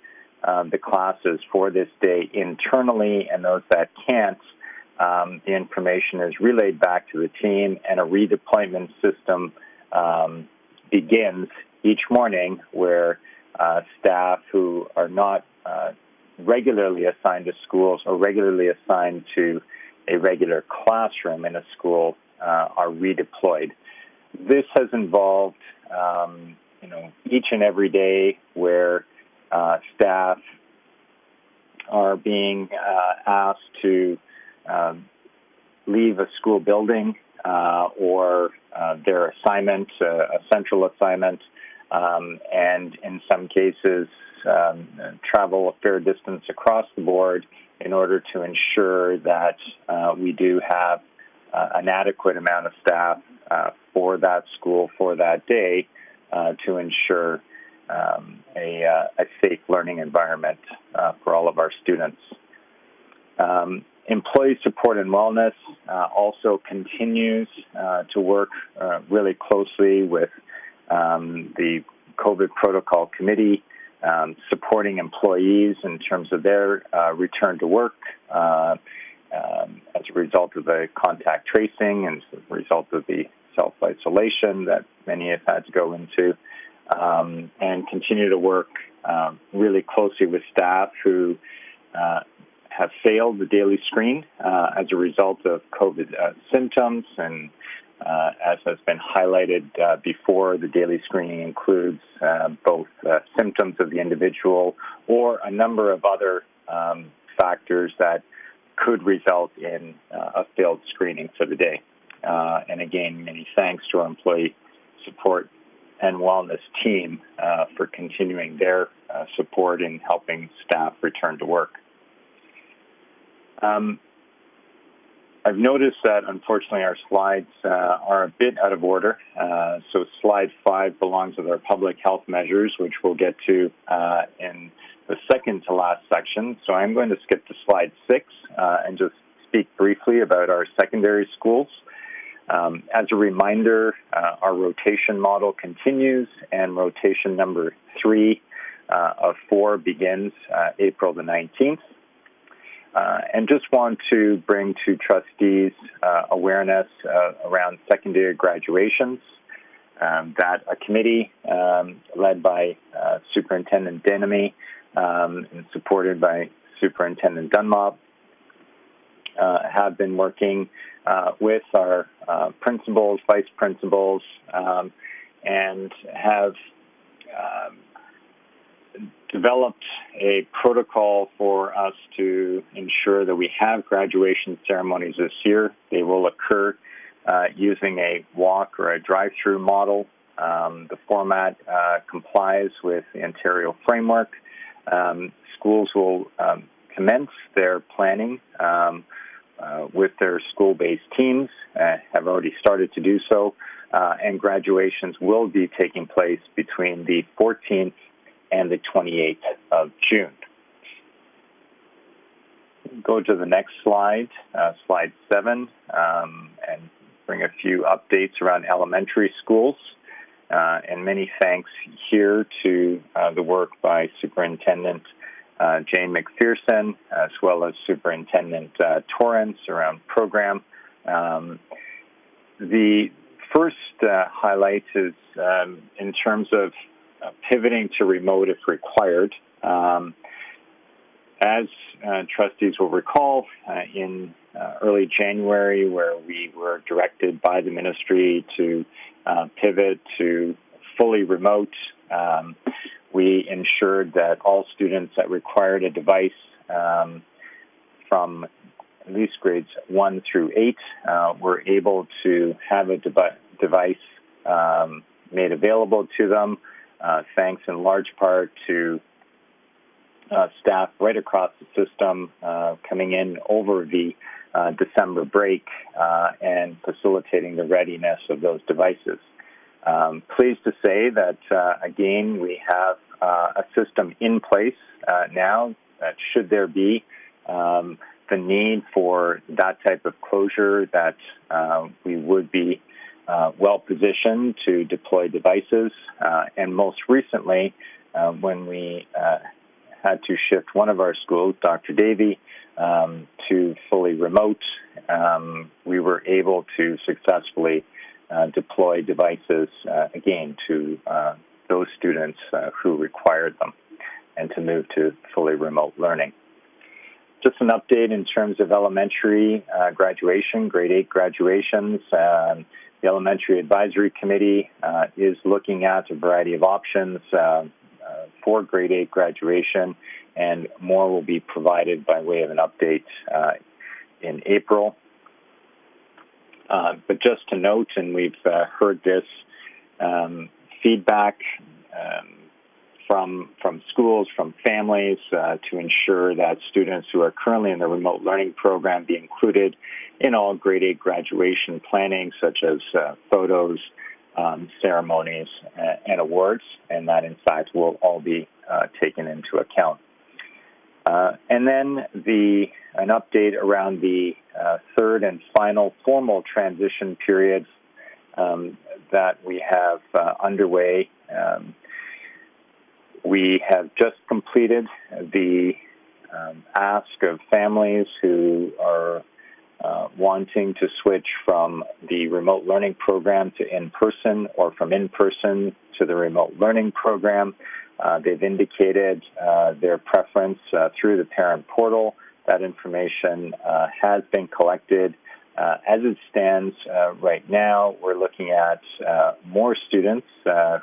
the classes for this day internally, and those that can't, the information is relayed back to the team, and a redeployment system begins each morning where staff who are not regularly assigned to schools or regularly assigned to a regular classroom in a school are redeployed. This has involved, each and every day where staff are being asked to leave a school building or their assignment, a central assignment, and in some cases travel a fair distance across the board in order to ensure that we do have an adequate amount of staff for that school for that day to ensure a safe learning environment for all of our students. Employee support and wellness also continues to work really closely with the COVID Protocol Committee, supporting employees in terms of their return to work as a result of the contact tracing and as a result of the self-isolation that many have had to go into, and continue to work really closely with staff who have failed the daily screen as a result of COVID symptoms and as has been highlighted before, the daily screening includes both symptoms of the individual or a number of other factors that could result in a failed screening for the day. And again, many thanks to our employee support and wellness team for continuing their support in helping staff return to work. I've noticed that, unfortunately, our slides are a bit out of order. So slide 5 belongs with our public health measures, which we'll get to in the second to last section. So I'm going to skip to slide 6 and just speak briefly about our secondary schools. As a reminder, our rotation model continues, and rotation number 3 of 4 begins April the 19th. And just want to bring to trustees awareness around secondary graduations, that a committee led by Superintendent Denemy and supported by Superintendent Dunlop have been working with our principals, vice principals, and have developed a protocol for us to ensure that we have graduation ceremonies this year. They will occur using a walk or a drive-through model. The format complies with the Ontario framework. Schools will commence their planning with their school-based teams, have already started to do so, and graduations will be taking place between the 14th and the 28th of June. Go to the next slide, slide 7, and bring a few updates around elementary schools. And many thanks here to the work by Superintendent Jane McPherson, as well as Superintendent Torrance around program. The first highlight is in terms of pivoting to remote if required. As trustees will recall, in early January, where we were directed by the ministry to pivot to fully remote, we ensured that all students that required a device from at least grades 1 through 8 were able to have a device made available to them, thanks in large part to staff right across the system coming in over the December break and facilitating the readiness of those devices. Pleased to say that, again, we have a system in place now that should there be the need for that type of closure, that we would be well positioned to deploy devices. And most recently, when we had to shift one of our schools, Dr. Davey, to fully remote, we were able to successfully deploy devices again to those students who required them, and to move to fully remote learning. Just an update in terms of elementary graduation, grade 8 graduations. The Elementary Advisory Committee is looking at a variety of options for grade 8 graduation, and more will be provided by way of an update in April. But just to note, and we've heard this feedback from schools, from families, to ensure that students who are currently in the remote learning program be included in all grade 8 graduation planning, such as photos, ceremonies, and awards, and that, in fact, will all be taken into account. And then an update around the third and final formal transition period that we have underway. We have just completed the ask of families who are wanting to switch from the remote learning program to in-person, or from in-person to the remote learning program. They've indicated their preference through the parent portal. That information has been collected As it stands right now, we're looking at more students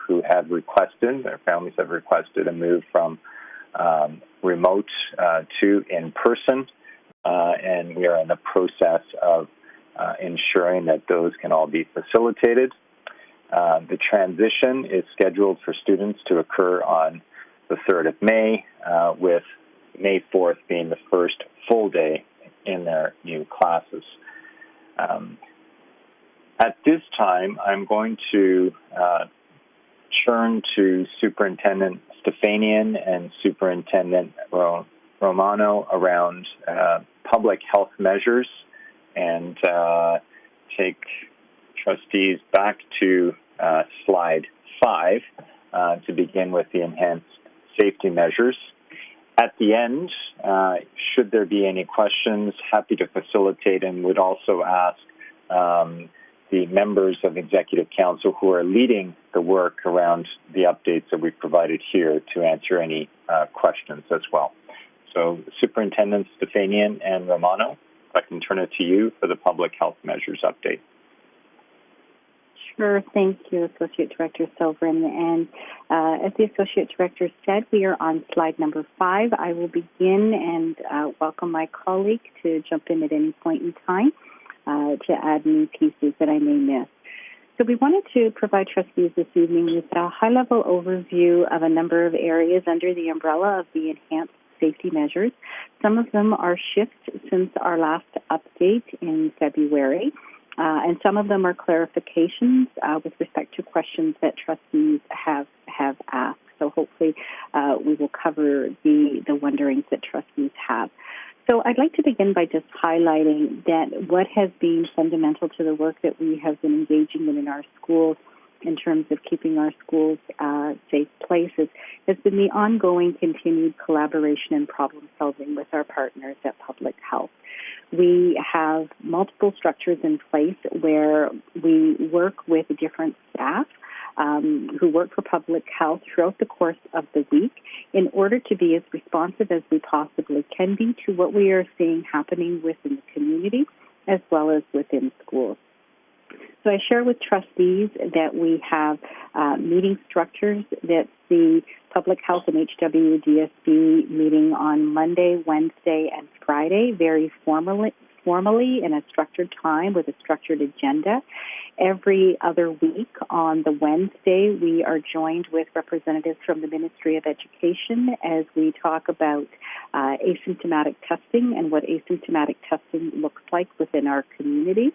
who have requested, their families have requested a move from remote to in-person, and we are in the process of ensuring that those can all be facilitated. The transition is scheduled for students to occur on the 3rd of May, with May 4th being the first full day in their new classes. At this time, I'm going to turn to Superintendent Stefanian and Superintendent Romano around public health measures and take trustees back to slide 5 to begin with the enhanced safety measures. At the end, should there be any questions, happy to facilitate, and would also ask the members of Executive Council who are leading the work around the updates that we've provided here to answer any questions as well. So, Superintendents Stefanian and Romano, if I can turn it to you for the public health measures update. Sure. Thank you, Associate Director Silverin. And as the Associate Director said, we are on slide number 5. I will begin and welcome my colleague to jump in at any point in time to add new pieces that I may miss. So we wanted to provide trustees this evening with a high-level overview of a number of areas under the umbrella of the enhanced safety measures. Some of them are shifts since our last update in February. And some of them are clarifications with respect to questions that trustees have asked. So hopefully we will cover the wonderings that trustees have. So I'd like to begin by just highlighting that what has been fundamental to the work that we have been engaging in our schools in terms of keeping our schools safe places has been the ongoing continued collaboration and problem solving with our partners at Public Health. We have multiple structures in place where we work with different staff who work for Public Health throughout the course of the week in order to be as responsive as we possibly can be to what we are seeing happening within the community as well as within schools. So I share with trustees that we have meeting structures that see Public Health and HWDSB meeting on Monday, Wednesday, and Friday very formally in a structured time with a structured agenda. Every other week on the Wednesday, we are joined with representatives from the Ministry of Education as we talk about asymptomatic testing and what asymptomatic testing looks like within our community.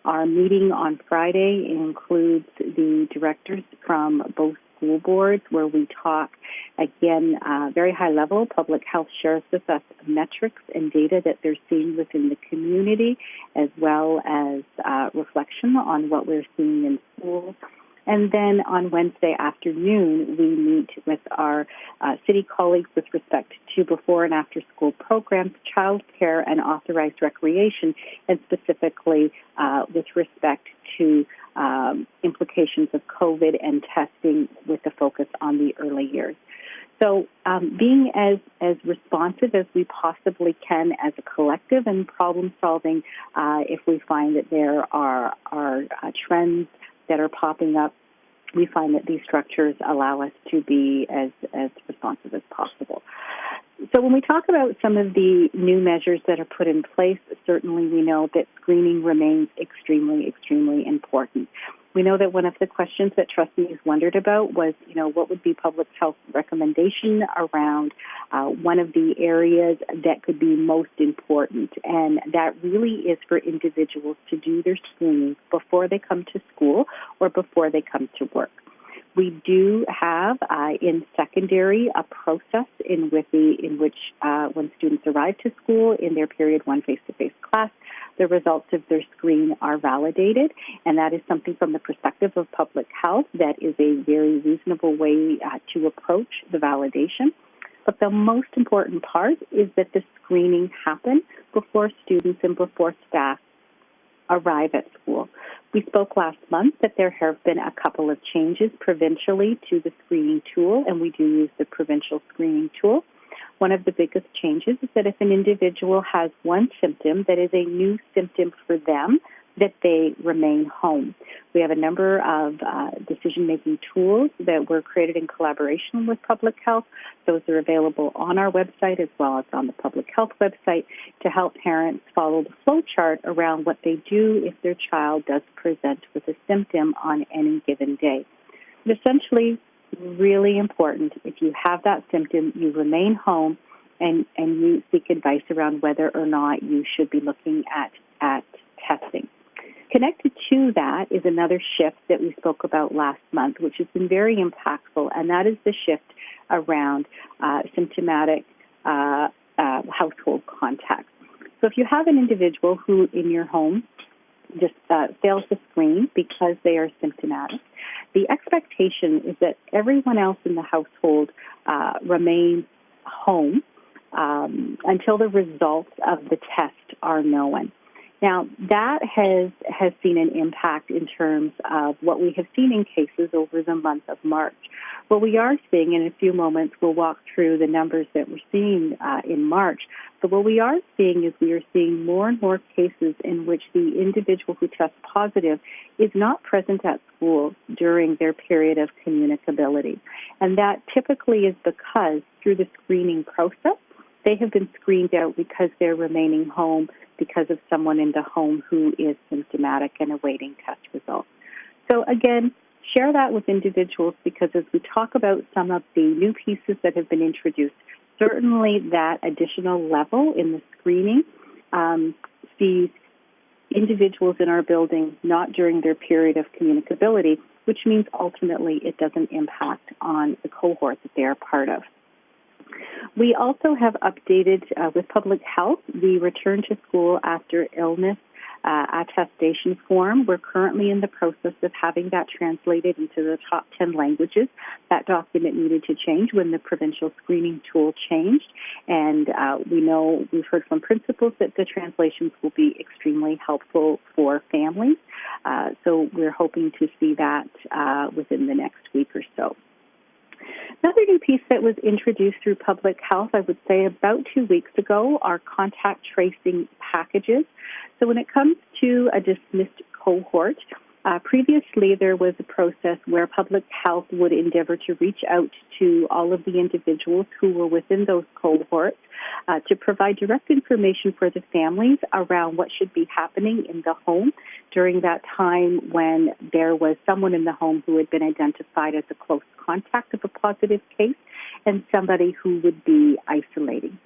Our meeting on Friday includes the directors from both school boards where we talk, again, very high level. Public Health shares with us metrics and data that they're seeing within the community, as well as reflection on what we're seeing in schools. And then on Wednesday afternoon, we meet with our city colleagues with respect to before and after school programs, childcare, and authorized recreation, and specifically with respect to implications of COVID and testing with the focus on the early years. So being as responsive as we possibly can as a collective and problem solving if we find that there are trends that are popping up, we find that these structures allow us to be as responsive as possible. So when we talk about some of the new measures that are put in place, certainly we know that screening remains extremely, extremely important. We know that one of the questions that trustees wondered about was, what would be Public Health recommendation around one of the areas that could be most important, and that really is for individuals to do their screening before they come to school or before they come to work. We do have in secondary a process in which when students arrive to school in their period 1 face-to-face class, the results of their screen are validated, and that is something from the perspective of Public Health that is a very reasonable way to approach the validation. But the most important part is that the screening happen before students and before staff arrive at school. We spoke last month that there have been a couple of changes provincially to the screening tool, and we do use the provincial screening tool. one of the biggest changes is that if an individual has one symptom that is a new symptom for them, that they remain home. We have a number of decision-making tools that were created in collaboration with Public Health. Those are available on our website as well as on the Public Health website to help parents follow the flow chart around what they do if their child does present with a symptom on any given day. But essentially, really important, if you have that symptom, you remain home and you seek advice around whether or not you should be looking at testing. Connected to that is another shift that we spoke about last month, which has been very impactful, and that is the shift around symptomatic household contacts. So if you have an individual who in your home just fails to screen because they are symptomatic, the expectation is that everyone else in the household remains home until the results of the test are known. Now, that has seen an impact in terms of what we have seen in cases over the month of March. What we are seeing, in a few moments, we'll walk through the numbers that we're seeing in March, but what we are seeing is we are seeing more and more cases in which the individual who tests positive is not present at school during their period of communicability. And that typically is because through the screening process, they have been screened out because they're remaining home because of someone in the home who is symptomatic and awaiting test results. So again, share that with individuals because as we talk about some of the new pieces that have been introduced, certainly that additional level in the screening sees individuals in our building not during their period of communicability, which means ultimately it doesn't impact on the cohort that they are part of. We also have updated with Public Health the return to school after illness attestation form. We're currently in the process of having that translated into the top 10 languages. That document needed to change when the provincial screening tool changed, and we've heard from principals that the translations will be extremely helpful for families. So we're hoping to see that within the next week or so. Another new piece that was introduced through Public Health, I would say about 2 weeks ago, are contact tracing packages. So when it comes to a dismissed cohort, previously there was a process where Public Health would endeavor to reach out to all of the individuals who were within those cohorts to provide direct information for the families around what should be happening in the home during that time when there was someone in the home who had been identified as a close contact of a positive case and somebody who would be isolating.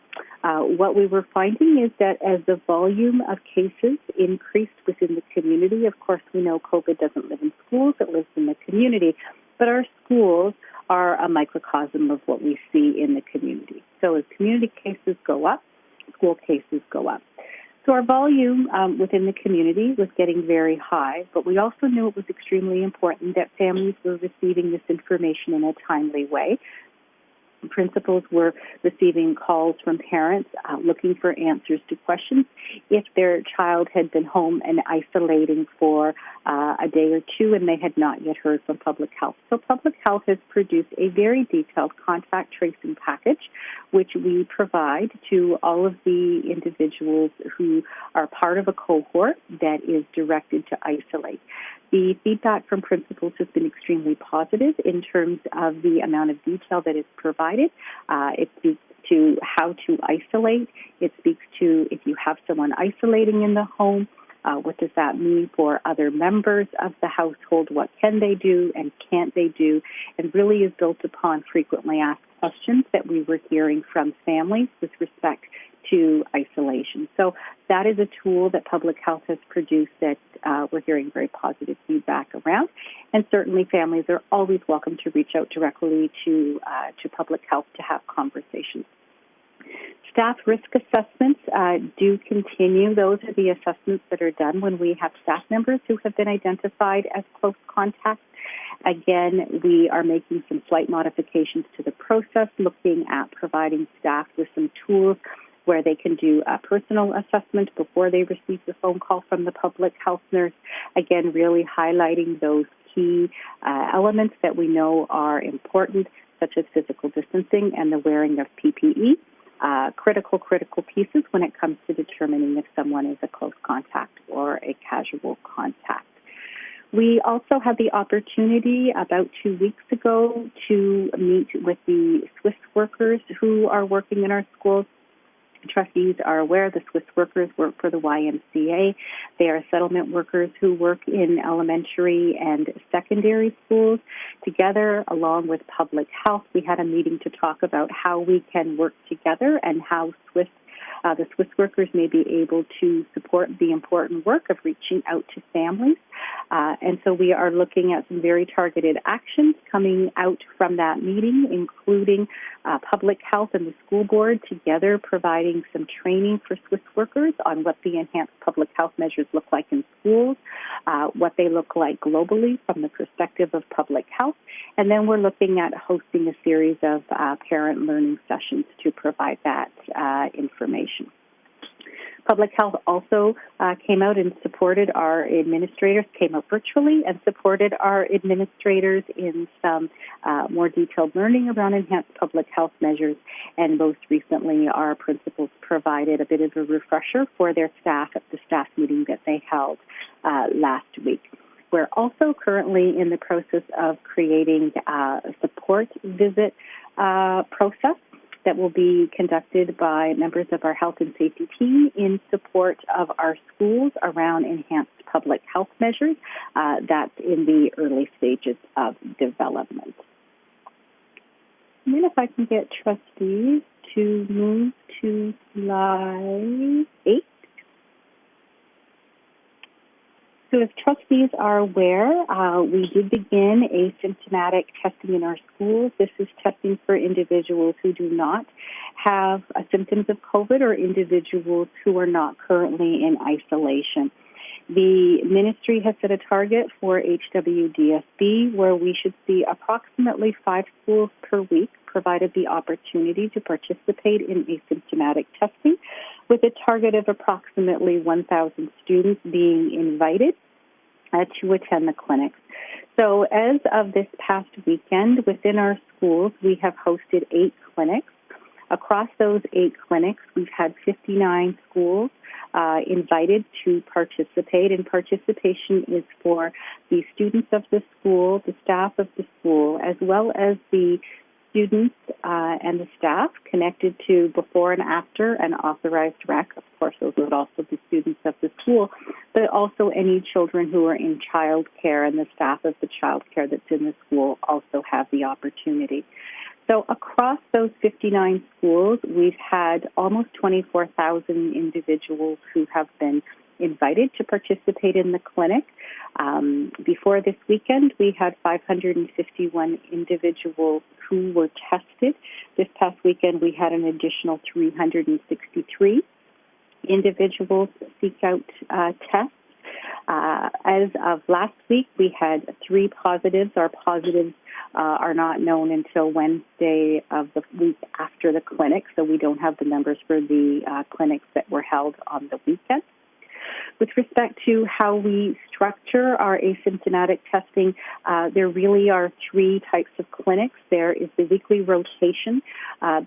What we were finding is that as the volume of cases increased within the community, of course we know COVID doesn't live in schools, it lives in the community, but our schools are a microcosm of what we see in the community. So as community cases go up, school cases go up. So our volume within the community was getting very high, but we also knew it was extremely important that families were receiving this information in a timely way. Principals were receiving calls from parents looking for answers to questions if their child had been home and isolating for a day or two and they had not yet heard from Public Health. So Public Health has produced a very detailed contact tracing package, which we provide to all of the individuals who are part of a cohort that is directed to isolate. The feedback from principals has been extremely positive in terms of the amount of detail that is provided. It speaks to how to isolate. It speaks to if you have someone isolating in the home, what does that mean for other members of the household? What can they do and can't they do? And really is built upon frequently asked questions that we were hearing from families with respect to isolation. So that is a tool that Public Health has produced that we're hearing very positive feedback around. And certainly families are always welcome to reach out directly to Public Health to have conversations. Staff risk assessments do continue. Those are the assessments that are done when we have staff members who have been identified as close contacts. Again, we are making some slight modifications to the process, looking at providing staff with some tools where they can do a personal assessment before they receive the phone call from the public health nurse. Again, really highlighting those key elements that we know are important, such as physical distancing and the wearing of PPE. critical pieces when it comes to determining if someone is a close contact or a casual contact. We also had the opportunity about 2 weeks ago to meet with the Swiss workers who are working in our schools. Trustees are aware the Swiss workers work for the YMCA. They are settlement workers who work in elementary and secondary schools. Together, along with public health, we had a meeting to talk about how we can work together and how the Swiss workers may be able to support the important work of reaching out to families. And so we are looking at some very targeted actions coming out from that meeting, including public health and the school board together providing some training for Swiss workers on what the enhanced public health measures look like in schools, what they look like globally from the perspective of public health. And then we're looking at hosting a series of parent learning sessions to provide that information. Public Health also came out and supported our administrators, came out virtually and supported our administrators in some more detailed learning around enhanced public health measures. And most recently, our principals provided a bit of a refresher for their staff at the staff meeting that they held last week. We're also currently in the process of creating a support visit process that will be conducted by members of our health and safety team in support of our schools around enhanced public health measures. That's in the early stages of development. And then if I can get trustees to move to slide 8. So as trustees are aware, we did begin asymptomatic testing in our schools. This is testing for individuals who do not have symptoms of COVID or individuals who are not currently in isolation. The ministry has set a target for HWDSB where we should see approximately 5 schools per week provided the opportunity to participate in asymptomatic testing, with a target of approximately 1,000 students being invited to attend the clinics. So as of this past weekend, within our schools, we have hosted 8 clinics. Across those 8 clinics, we've had 59 schools invited to participate, and participation is for the students of the school, the staff of the school, as well as the students and the staff connected to before and after an authorized rec. Of course, those would also be students of the school, but also any children who are in child care, and the staff of the child care that's in the school also have the opportunity. So across those 59 schools, we've had almost 24,000 individuals who have been invited to participate in the clinic. Before this weekend, we had 551 individuals who were tested. This past weekend, we had an additional 363 individuals seek out tests. As of last week, we had 3 positives. Our positives are not known until Wednesday of the week after the clinic, so we don't have the numbers for the clinics that were held on the weekend. With respect to how we structure our asymptomatic testing, there really are 3 types of clinics. There is the weekly rotation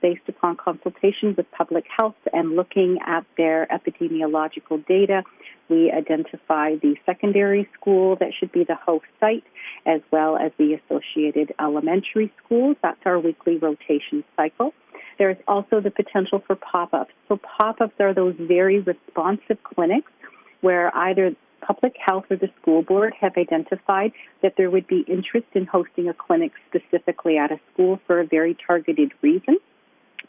based upon consultation with public health and looking at their epidemiological data. We identify the secondary school that should be the host site, as well as the associated elementary schools. That's our weekly rotation cycle. There's also the potential for pop-ups. So pop-ups are those very responsive clinics where either public health or the school board have identified that there would be interest in hosting a clinic specifically at a school for a very targeted reason.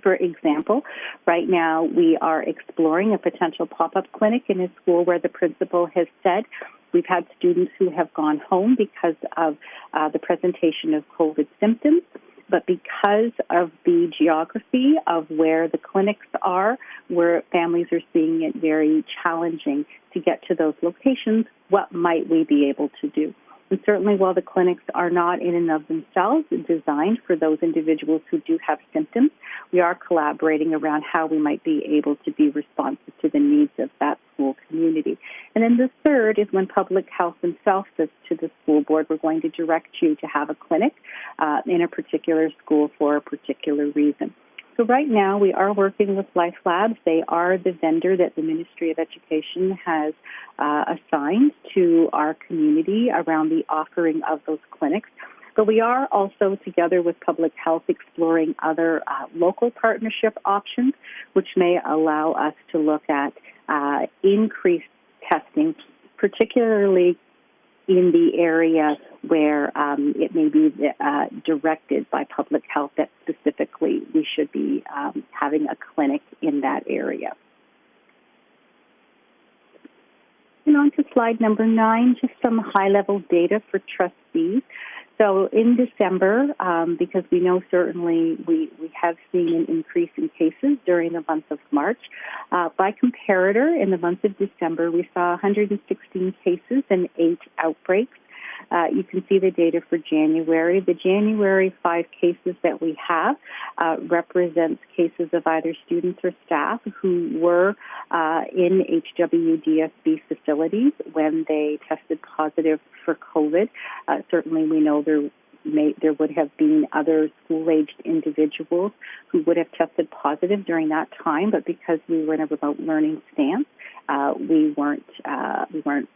For example, right now we are exploring a potential pop-up clinic in a school where the principal has said we've had students who have gone home because of the presentation of COVID symptoms. But because of the geography of where the clinics are, where families are seeing it very challenging to get to those locations, what might we be able to do? And certainly while the clinics are not in and of themselves designed for those individuals who do have symptoms, we are collaborating around how we might be able to be responsive to the needs of that school community. And then the third is when public health themselves says to the school board, we're going to direct you to have a clinic in a particular school for a particular reason. So right now we are working with Life Labs. They are the vendor that the Ministry of Education has assigned to our community around the offering of those clinics. But we are also, together with Public Health, exploring other local partnership options, which may allow us to look at increased testing, particularly in the area where it may be directed by Public Health that specifically we should be having a clinic in that area. And on to slide number 9, just some high-level data for trustees. So in December, because we know certainly we have seen an increase in cases during the month of March, by comparator, in the month of December, we saw 116 cases and 8 outbreaks. You can see the data for January. The January 5 cases that we have represents cases of either students or staff who were in HWDSB facilities when they tested positive for COVID. Certainly we know there would have been other school-aged individuals who would have tested positive during that time, but because we were in a remote learning stance, we weren't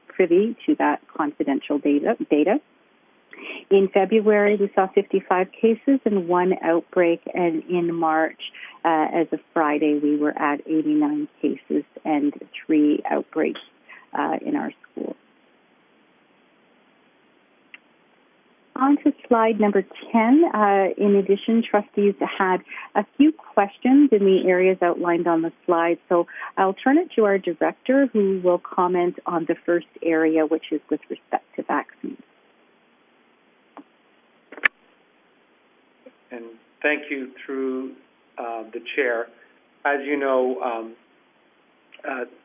privy to that confidential data. In February, we saw 55 cases and 1 outbreak, and in March, as of Friday, we were at 89 cases and 3 outbreaks in our schools. On to slide number 10. In addition, trustees had a few questions in the areas outlined on the slide, so I'll turn it to our director who will comment on the first area, which is with respect to vaccines. And thank you through the chair. As you know,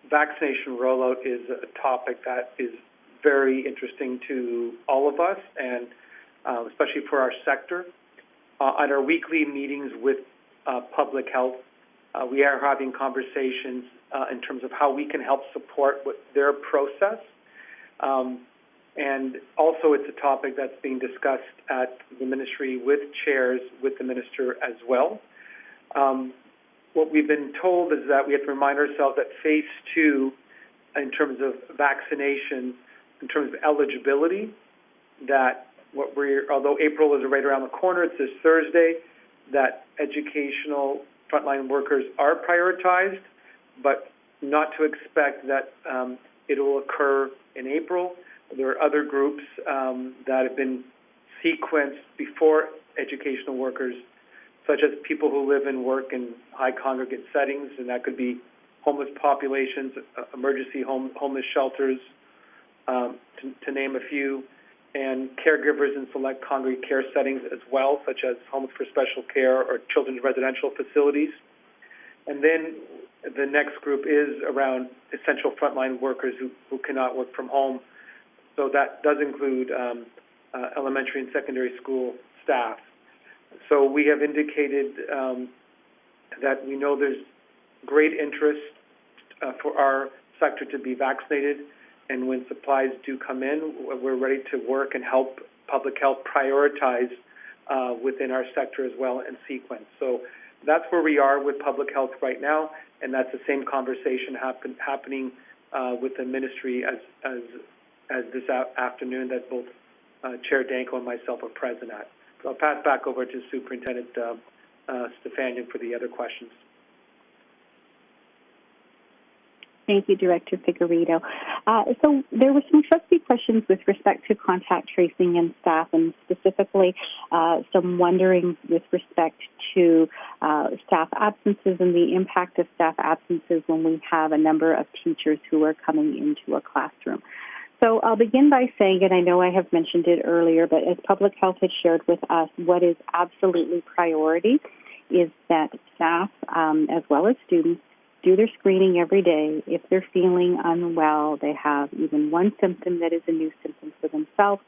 vaccination rollout is a topic that is very interesting to all of us, and especially for our sector. At our weekly meetings with Public Health, we are having conversations in terms of how we can help support their process. And also it's a topic that's being discussed at the ministry with chairs, with the minister as well. What we've been told is that we have to remind ourselves that phase 2, in terms of vaccination, in terms of eligibility, that although April is right around the corner, it's this Thursday, that educational frontline workers are prioritized, but not to expect that it will occur in April. There are other groups that have been sequenced before educational workers, such as people who live and work in high congregate settings, and that could be homeless populations, emergency homeless shelters, to name a few, and caregivers in select congregate care settings as well, such as homes for special care or children's residential facilities. And then the next group is around essential frontline workers who cannot work from home. So that does include elementary and secondary school staff. So we have indicated that we know there's great interest for our sector to be vaccinated, and when supplies do come in, we're ready to work and help Public Health prioritize within our sector as well and sequence. So that's where we are with Public Health right now, and that's the same conversation happening with the ministry as this afternoon that both Chair Danko and myself are present at. So I'll pass back over to Superintendent Stefanian for the other questions. Thank you, Director Figueredo. So there were some trustee questions with respect to contact tracing and staff, and specifically some wondering with respect to staff absences and the impact of staff absences when we have a number of teachers who are coming into a classroom. So I'll begin by saying, and I know I have mentioned it earlier, but as Public Health has shared with us, what is absolutely priority is that staff, as well as students, do their screening every day. If they're feeling unwell, they have even one symptom that is a new symptom for themselves,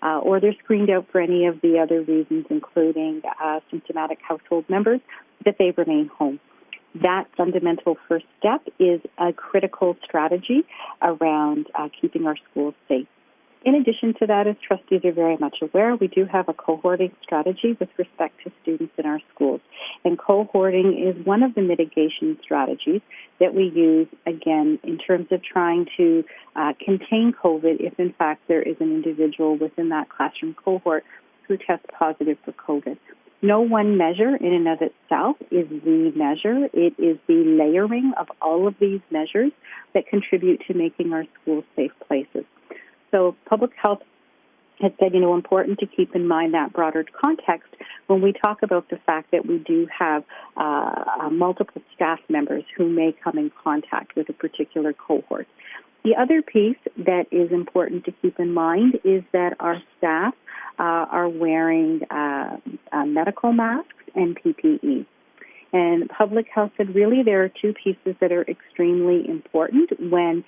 or they're screened out for any of the other reasons, including symptomatic household members, that they remain home. That fundamental first step is a critical strategy around keeping our schools safe. In addition to that, as trustees are very much aware, we do have a cohorting strategy with respect to students in our schools. And cohorting is one of the mitigation strategies that we use, again, in terms of trying to contain COVID if, in fact, there is an individual within that classroom cohort who tests positive for COVID. No one measure in and of itself is the measure. It is the layering of all of these measures that contribute to making our schools safe places. So public health has said, important to keep in mind that broader context when we talk about the fact that we do have multiple staff members who may come in contact with a particular cohort. The other piece that is important to keep in mind is that our staff are wearing medical masks and PPE. And public health said really there are two pieces that are extremely important when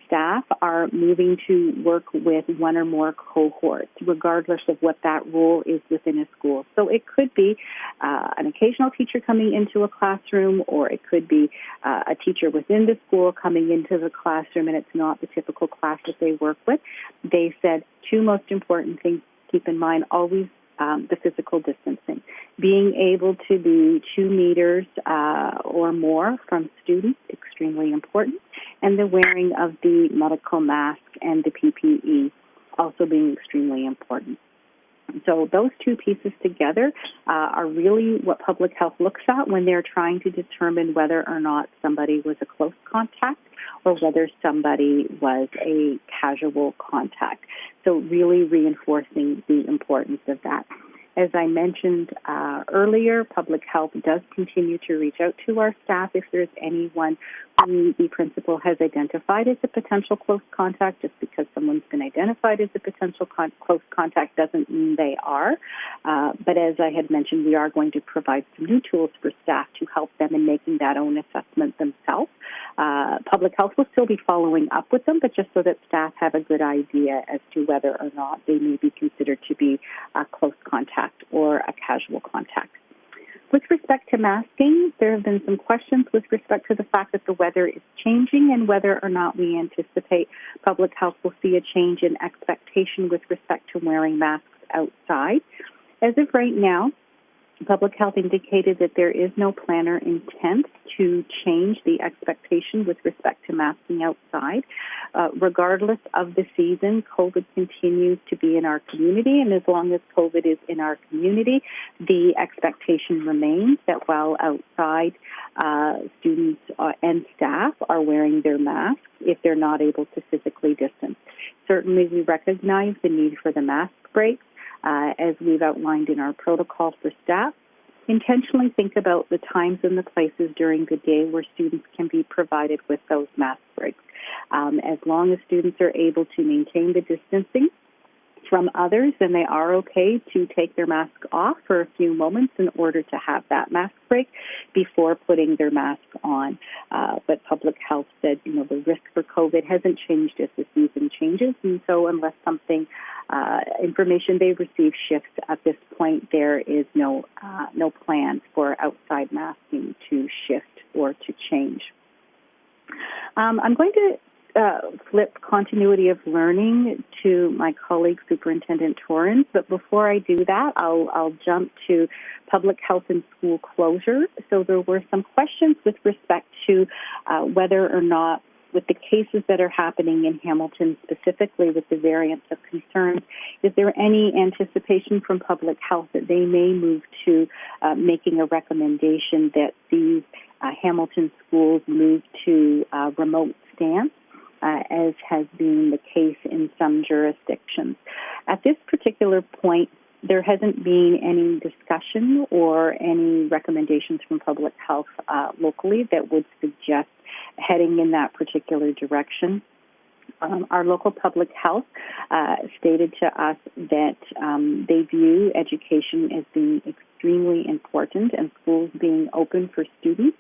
staff are moving to work with one or more cohorts, regardless of what that role is within a school. So it could be an occasional teacher coming into a classroom, or it could be a teacher within the school coming into the classroom, and it's not the typical class that they work with. They said two most important things to keep in mind, always the physical distancing. Being able to be 2 meters or more from students, extremely important, and the wearing of the medical mask and the PPE also being extremely important. So those two pieces together are really what public health looks at when they're trying to determine whether or not somebody was a close contact or whether somebody was a casual contact. So really reinforcing the importance of that. As I mentioned earlier, public health does continue to reach out to our staff if there's anyone who the principal has identified as a potential close contact. Just because someone's been identified as a potential close contact doesn't mean they are. But as I had mentioned, we are going to provide some new tools for staff to help them in making that own assessment themselves. Public health will still be following up with them, but just so that staff have a good idea as to whether or not they may be considered to be a close contact or a casual contact. With respect to masking, there have been some questions with respect to the fact that the weather is changing and whether or not we anticipate public health will see a change in expectation with respect to wearing masks outside. As of right now, public health indicated that there is no plan or intent to change the expectation with respect to masking outside. Regardless of the season, COVID continues to be in our community, and as long as COVID is in our community, the expectation remains that while outside, students and staff are wearing their masks if they're not able to physically distance. Certainly, we recognize the need for the mask breaks. As we've outlined in our protocol for staff, intentionally think about the times and the places during the day where students can be provided with those mask breaks. As long as students are able to maintain the distancing from others, then they are okay to take their mask off for a few moments in order to have that mask break before putting their mask on. But public health said, the risk for COVID hasn't changed as the season changes, and so unless something information they receive shifts at this point, there is no plans for outside masking to shift or to change. I'm going to flip continuity of learning to my colleague, Superintendent Torrens, but before I do that, I'll jump to public health and school closure. So there were some questions with respect to whether or not, with the cases that are happening in Hamilton, specifically with the variants of concern, is there any anticipation from public health that they may move to making a recommendation that these Hamilton schools move to remote stance, as has been the case in some jurisdictions? At this particular point, there hasn't been any discussion or any recommendations from public health locally that would suggest heading in that particular direction. Our local public health stated to us that they view education as being extremely important and schools being open for students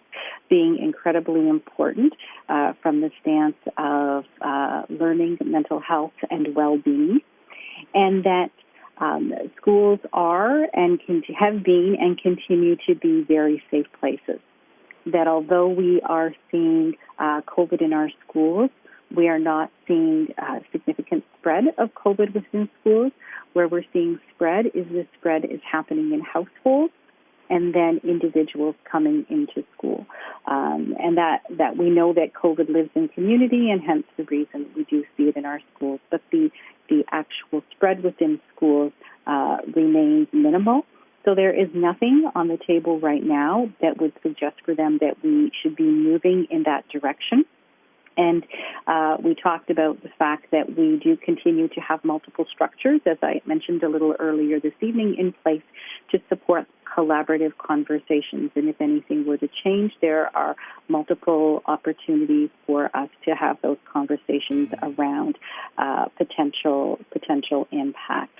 being incredibly important from the stance of learning, mental health, and well-being, and that schools are and have been and continue to be very safe places. That although we are seeing COVID in our schools, we are not seeing significant spread of COVID within schools. Where we're seeing spread is happening in households and then individuals coming into school. And that we know that COVID lives in community, and hence the reason we do see it in our schools. But the actual spread within schools remains minimal. So there is nothing on the table right now that would suggest for them that we should be moving in that direction. And we talked about the fact that we do continue to have multiple structures, as I mentioned a little earlier this evening, in place to support collaborative conversations. And if anything were to change, there are multiple opportunities for us to have those conversations around potential impact.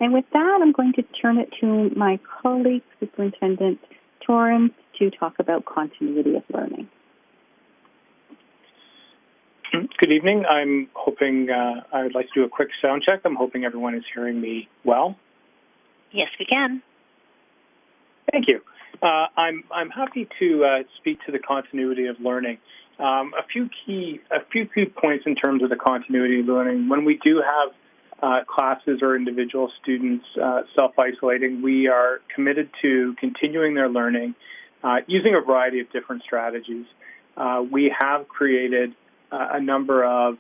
And with that, I'm going to turn it to my colleague, Superintendent Torrance, to talk about continuity of learning. Good evening. I'm hoping I would like to do a quick sound check. I'm hoping everyone is hearing me well. Yes, we can. Thank you. I'm happy to speak to the continuity of learning. A few key points in terms of the continuity of learning. When we do have classes or individual students self-isolating, we are committed to continuing their learning using a variety of different strategies. We have created a number of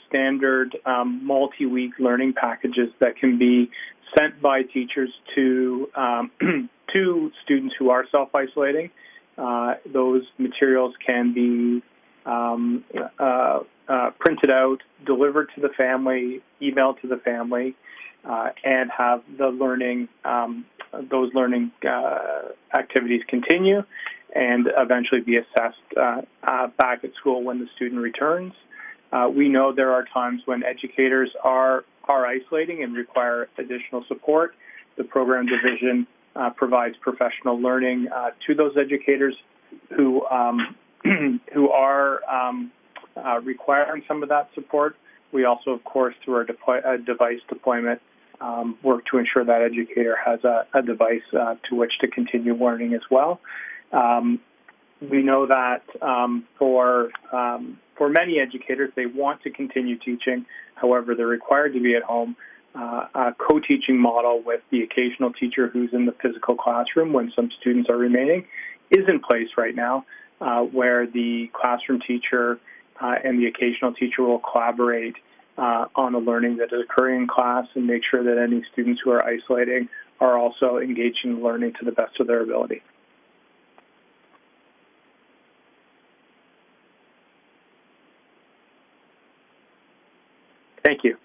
standard multi-week learning packages that can be sent by teachers to students who are self-isolating. Those materials can be printed out, delivered to the family, emailed to the family, and have the learning, those learning activities continue and eventually be assessed back at school when the student returns. We know there are times when educators are isolating and require additional support. The program division provides professional learning to those educators who are requiring some of that support. We also, of course, through our device deployment, work to ensure that educator has a device to which to continue learning as well. We know that for many educators, they want to continue teaching. However, they're required to be at home. A co-teaching model with the occasional teacher who's in the physical classroom when some students are remaining is in place right now, where the classroom teacher and the occasional teacher will collaborate on the learning that is occurring in class and make sure that any students who are isolating are also engaged in learning to the best of their ability. Thank you.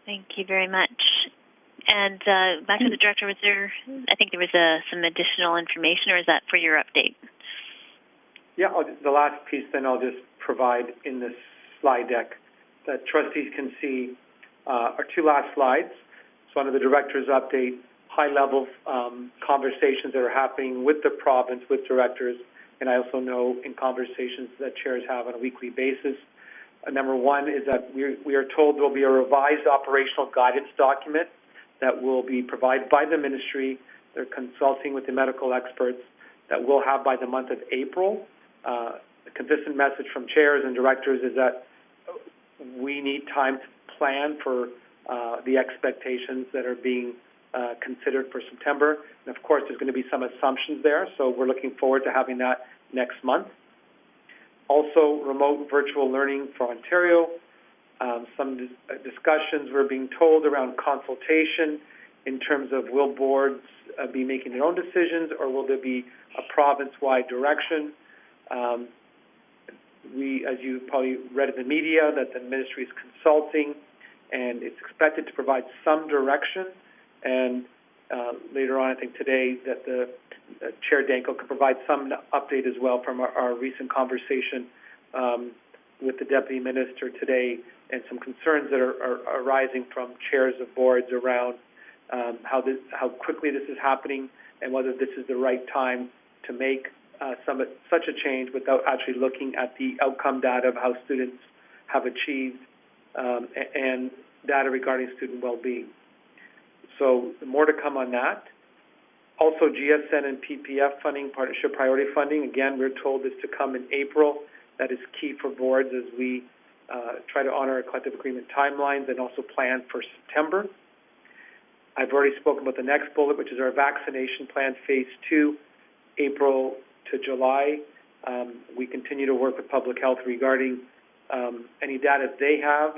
Thank you very much. And back to the director, I think there was some additional information, or is that for your update? Yeah, the last piece then I'll just provide in this slide deck that trustees can see are two last slides. So under the director's update, high-level conversations that are happening with the province, with directors, and I also know in conversations that chairs have on a weekly basis. Number one is that we are told there will be a revised operational guidance document that will be provided by the ministry. They're consulting with the medical experts that we'll have by the month of April. The consistent message from chairs and directors is that we need time to plan for the expectations that are being considered for September. And of course, there's going to be some assumptions there, so we're looking forward to having that next month. Also, remote virtual learning for Ontario. Some discussions we're being told around consultation in terms of will boards be making their own decisions, or will there be a province-wide direction? As you probably read in the media, that the ministry is consulting, and it's expected to provide some direction. And later on, I think today, that the Chair Danko could provide some update as well from our recent conversation with the Deputy Minister today, and some concerns that are arising from chairs of boards around how quickly this is happening, and whether this is the right time to make such a change without actually looking at the outcome data of how students have achieved and data regarding student well-being. So more to come on that. Also, GSN and PPF funding, partnership priority funding. Again, we're told this to come in April. That is key for boards as we try to honor our collective agreement timelines and also plan for September. I've already spoken about the next bullet, which is our vaccination plan, Phase 2, April to July. We continue to work with public health regarding any data they have,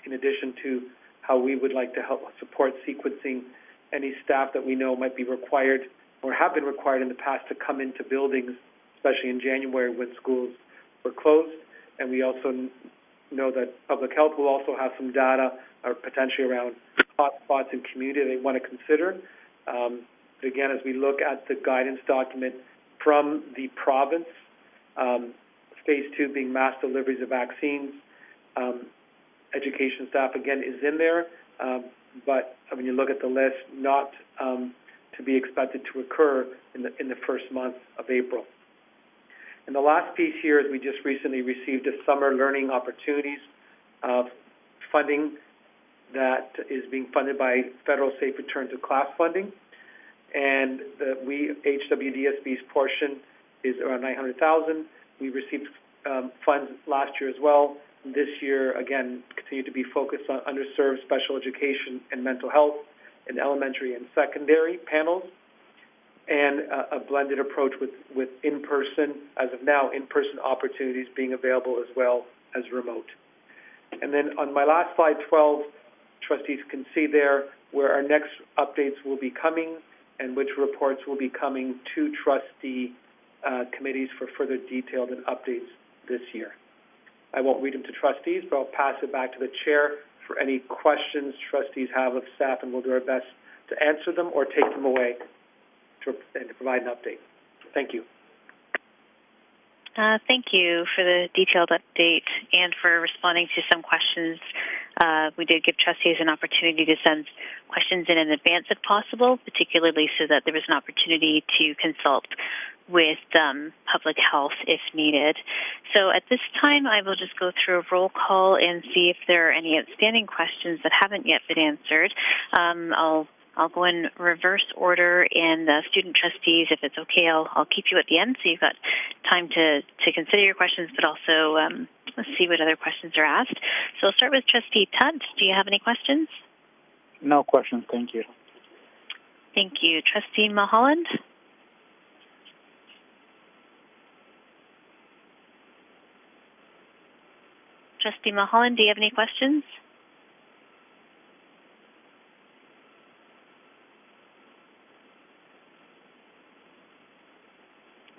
in addition to how we would like to help support sequencing any staff that we know might be required or have been required in the past to come into buildings, especially in January when schools were closed. And we also know that public health will also have some data or potentially around hotspots in community they want to consider. But again, as we look at the guidance document from the province, Phase 2 being mass deliveries of vaccines, education staff, again, is in there, but when you look at the list, not to be expected to occur in the first month of April. And the last piece here is we just recently received a summer learning opportunities funding that is being funded by federal Safe Return to Class funding. And HWDSB's portion is around $900,000. We received funds last year as well. This year, again, continue to be focused on underserved special education and mental health in elementary and secondary panels, and a blended approach with in-person, as of now, in-person opportunities being available as well as remote. And then on my last slide, 12, trustees can see there where our next updates will be coming and which reports will be coming to trustee committees for further detailed and updates this year. I won't read them to trustees, but I'll pass it back to the chair for any questions trustees have of staff, and we'll do our best to answer them or take them away to provide an update. Thank you. Thank you for the detailed update and for responding to some questions. We did give trustees an opportunity to send questions in advance if possible, particularly so that there was an opportunity to consult with public health if needed. So at this time, I will just go through a roll call and see if there are any outstanding questions that haven't yet been answered. I'll go in reverse order, and student trustees, if it's okay, I'll keep you at the end so you've got time to consider your questions, but also let's see what other questions are asked. So I'll start with Trustee Tutt. Do you have any questions? No questions, thank you. Thank you. Trustee Mulholland? Trustee Mulholland, do you have any questions?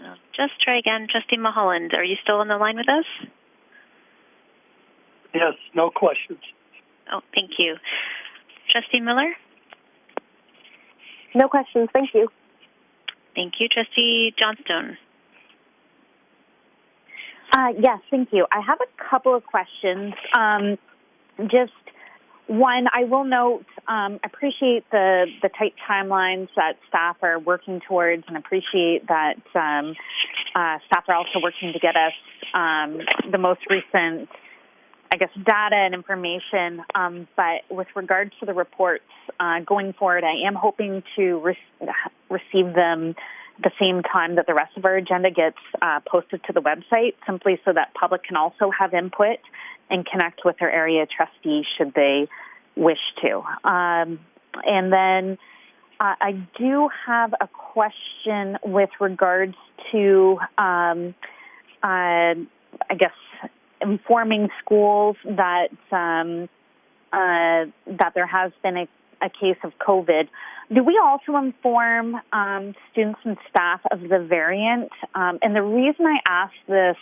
I'll just try again. Trustee Mulholland, are you still on the line with us? Yes, no questions. Oh, thank you. Trustee Miller? No questions, thank you. Thank you. Trustee Johnstone? Yes, thank you. I have a couple of questions. Just one, I will note, appreciate the tight timelines that staff are working towards, and appreciate that staff are also working to get us the most recent, I guess, data and information. But with regards to the reports going forward, I am hoping to receive them the same time that the rest of our agenda gets posted to the website, simply so that public can also have input and connect with their area trustees should they wish to. And then I do have a question with regards to, I guess, informing schools that that there has been a case of COVID. Do we also inform students and staff of the variant? And the reason I ask this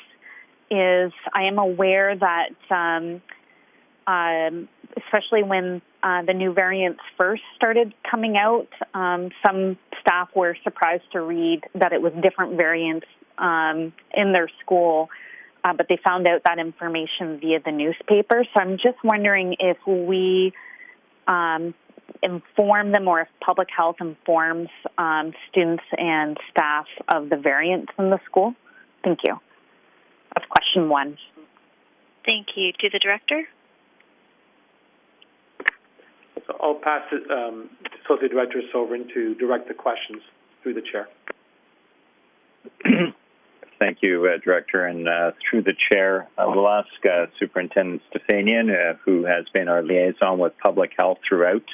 is I am aware that, especially when the new variants first started coming out, some staff were surprised to read that it was different variants in their school, but they found out that information via the newspaper. So I'm just wondering if we inform them, or if public health informs students and staff of the variants in the school. Thank you. That's question one. Thank you. To the director? So I'll pass it to Associate Director Sovereign to direct the questions through the chair. Thank you, Director. And through the chair, we'll ask Superintendent Stefanian, who has been our liaison with public health throughout,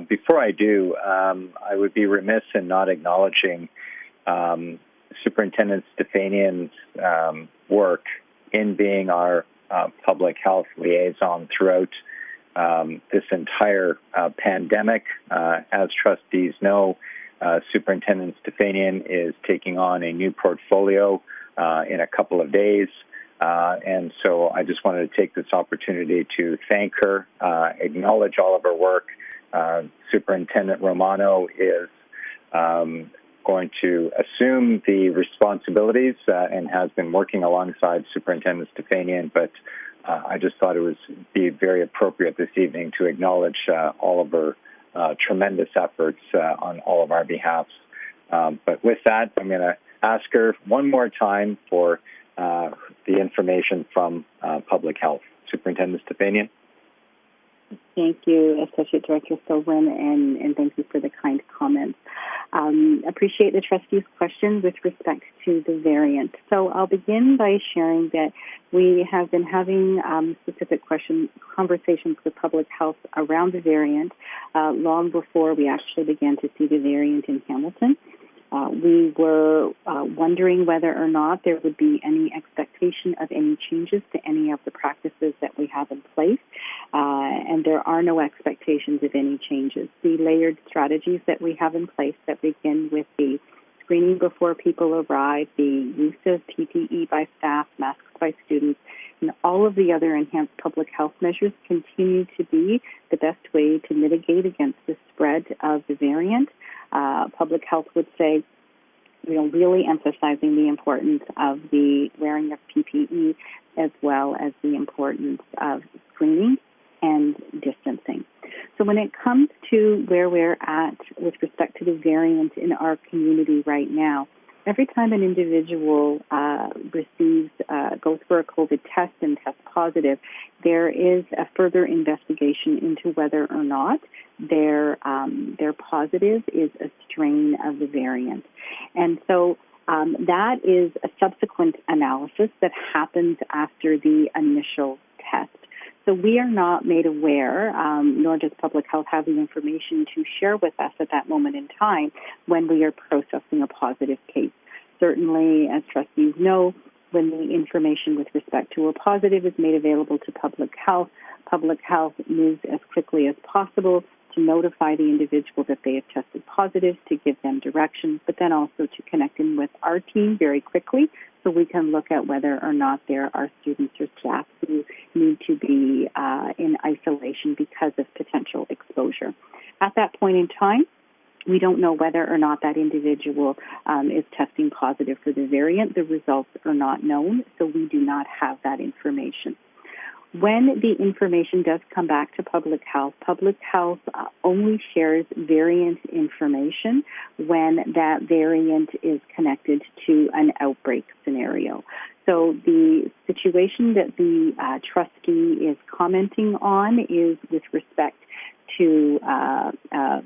Before I do, I would be remiss in not acknowledging Superintendent Stefanian's work in being our public health liaison throughout this entire pandemic. As trustees know, Superintendent Stefanian is taking on a new portfolio in a couple of days. And so I just wanted to take this opportunity to thank her, acknowledge all of her work. Superintendent Romano is going to assume the responsibilities and has been working alongside Superintendent Stefanian, but I just thought it would be very appropriate this evening to acknowledge all of her tremendous efforts on all of our behalfs. But with that, I'm going to ask her one more time for the information from Public Health. Superintendent Stefanian. Thank you, Associate Director Silverman, and thank you for the kind comments. Appreciate the trustees' question with respect to the variant. So I'll begin by sharing that we have been having specific conversations with Public Health around the variant long before we actually began to see the variant in Hamilton. We were wondering whether or not there would be any expectation of any changes to any of the practices that we have in place, and there are no expectations of any changes. The layered strategies that we have in place that begin with the screening before people arrive, the use of PPE by staff, masks by students, and all of the other enhanced public health measures continue to be the best way to mitigate against the spread of the variant. Public Health would say, really emphasizing the importance of the wearing of PPE as well as the importance of screening and distancing. So when it comes to where we're at with respect to the variant in our community right now, every time an individual goes for a COVID test and tests positive, there is a further investigation into whether or not their positive is a strain of the variant. And so that is a subsequent analysis that happens after the initial test. So we are not made aware, nor does Public Health have the information to share with us at that moment in time when we are processing a positive case. Certainly, as trustees know, when the information with respect to a positive is made available to Public Health moves as quickly as possible to notify the individual that they have tested positive, to give them directions, but then also to connect in with our team very quickly so we can look at whether or not there are students or staff who need to be in isolation because of potential exposure. At that point in time, we don't know whether or not that individual is testing positive for the variant. The results are not known, so we do not have that information. When the information does come back to Public Health only shares variant information when that variant is connected to an outbreak scenario. So the situation that the trustee is commenting on is with respect to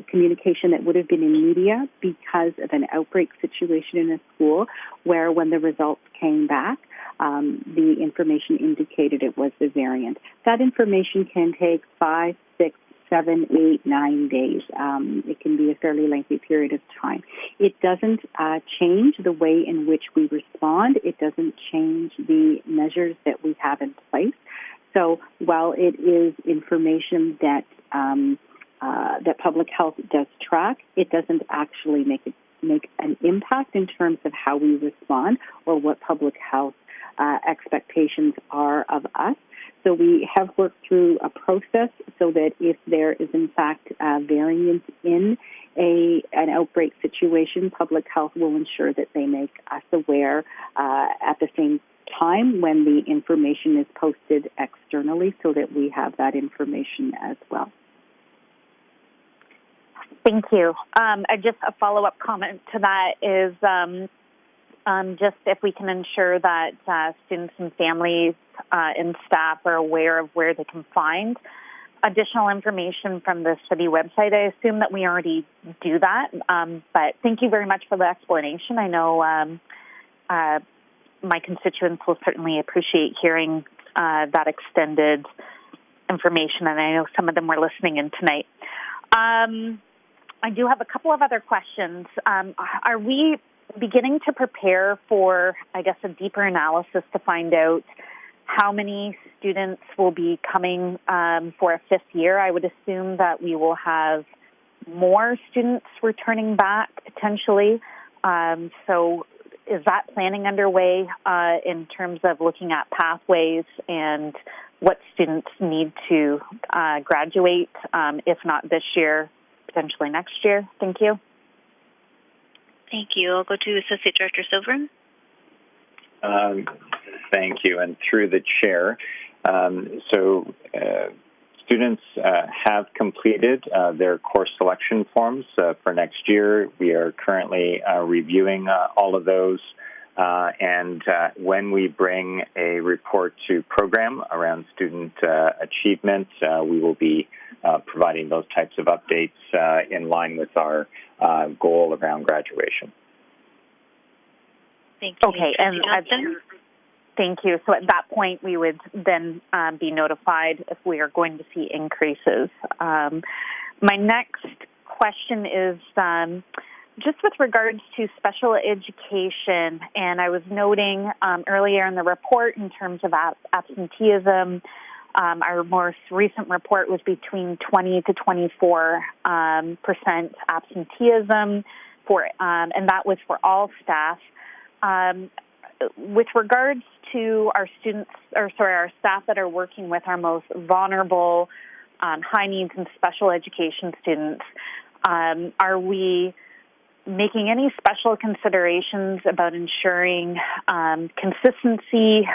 communication that would have been in media because of an outbreak situation in a school where when the results came back, the information indicated it was the variant. That information can take 5, 6, 7, 8, 9 days. It can be a fairly lengthy period of time. It doesn't change the way in which we respond. It doesn't change the measures that we have in place. So while it is information that Public Health does track, it doesn't actually make an impact in terms of how we respond or what Public Health expectations are of us. So we have worked through a process so that if there is in fact variance in an outbreak situation, Public Health will ensure that they make us aware at the same time when the information is posted externally so that we have that information as well. Thank you. Just a follow-up comment to that is just if we can ensure that students and families and staff are aware of where they can find additional information from the study website. I assume that we already do that, but thank you very much for the explanation. I know my constituents will certainly appreciate hearing that extended information, and I know some of them were listening in tonight. I do have a couple of other questions. Are we beginning to prepare for, I guess, a deeper analysis to find out how many students will be coming for a fifth year? I would assume that we will have more students returning back potentially. So is that planning underway in terms of looking at pathways and what students need to graduate, if not this year, potentially next year? Thank you. Thank you. I'll go to Associate Director Silverin. Thank you. And through the chair, students have completed their course selection forms for next year. We are currently reviewing all of those. And when we bring a report to program around student achievement, we will be providing those types of updates in line with our goal around graduation. Thank you. Okay, and thank you. So at that point, we would then be notified if we are going to see increases. My next question is just with regards to special education, and I was noting earlier in the report in terms of absenteeism, our most recent report was between 20 to 24% absenteeism and that was for all staff. With regards to our our staff that are working with our most vulnerable, high needs and special education students, are we making any special considerations about ensuring consistency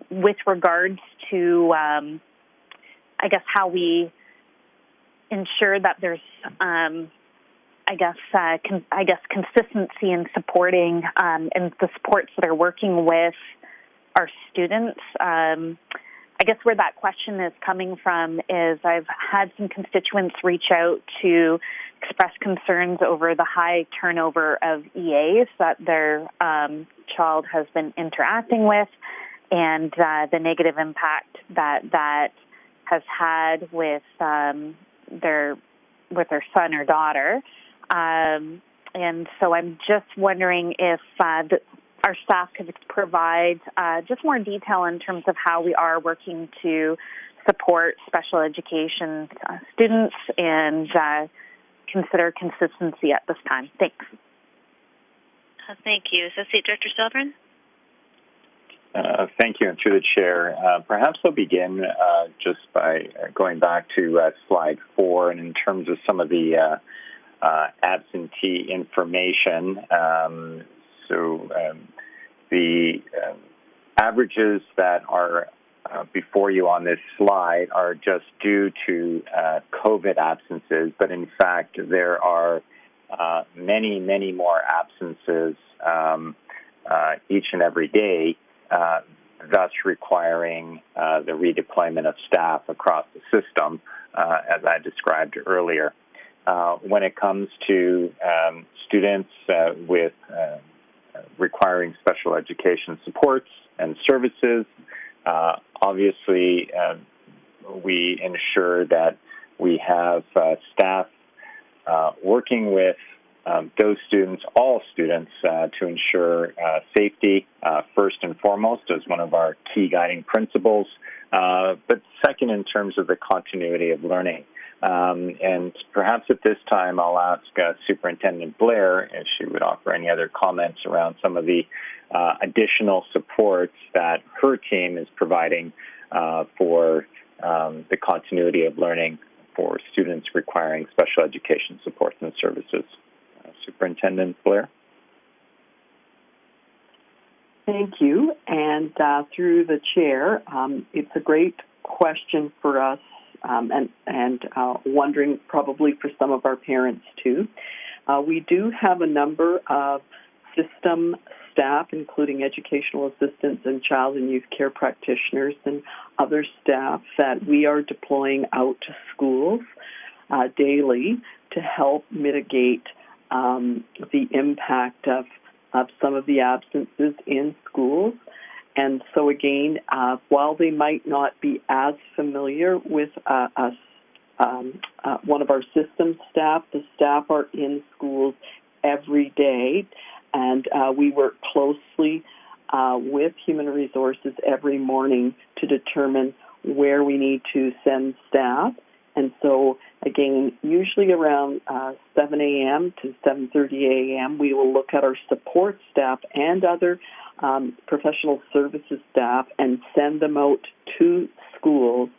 with regards to, I guess, how we ensure that there's, consistency in supporting and the supports that are working with our students. I guess where that question is coming from is I've had some constituents reach out to express concerns over the high turnover of EAs that their child has been interacting with and the negative impact that has had with their son or daughter. And so I'm just wondering if our staff could provide just more detail in terms of how we are working to support special education students and consider consistency at this time. Thanks. Thank you. Associate Director Silverin? Thank you. And through the chair, perhaps I'll begin just by going back to slide 4, and in terms of some of the absentee information. The averages that are before you on this slide are just due to COVID absences, but in fact there are many, many more absences each and every day, thus requiring the redeployment of staff across the system, as I described earlier. When it comes to students with requiring special education supports and services, obviously we ensure that we have staff working with those students, all students, to ensure safety first and foremost as one of our key guiding principles, but second in terms of the continuity of learning. And perhaps at this time I'll ask Superintendent Blair if she would offer any other comments around some of the additional supports that her team is providing for the continuity of learning for students requiring special education supports and services. Superintendent Blair? Thank you. And through the chair, it's a great question for us and wondering probably for some of our parents too. We do have a number of system staff, including educational assistants and child and youth care practitioners and other staff that we are deploying out to schools daily to help mitigate the impact of some of the absences in schools. And so again, while they might not be as familiar with a one of our systems staff. The staff are in schools every day, and we work closely with Human Resources every morning to determine where we need to send staff. And so, again, usually around 7 a.m. to 7:30 a.m., we will look at our support staff and other professional services staff and send them out to schools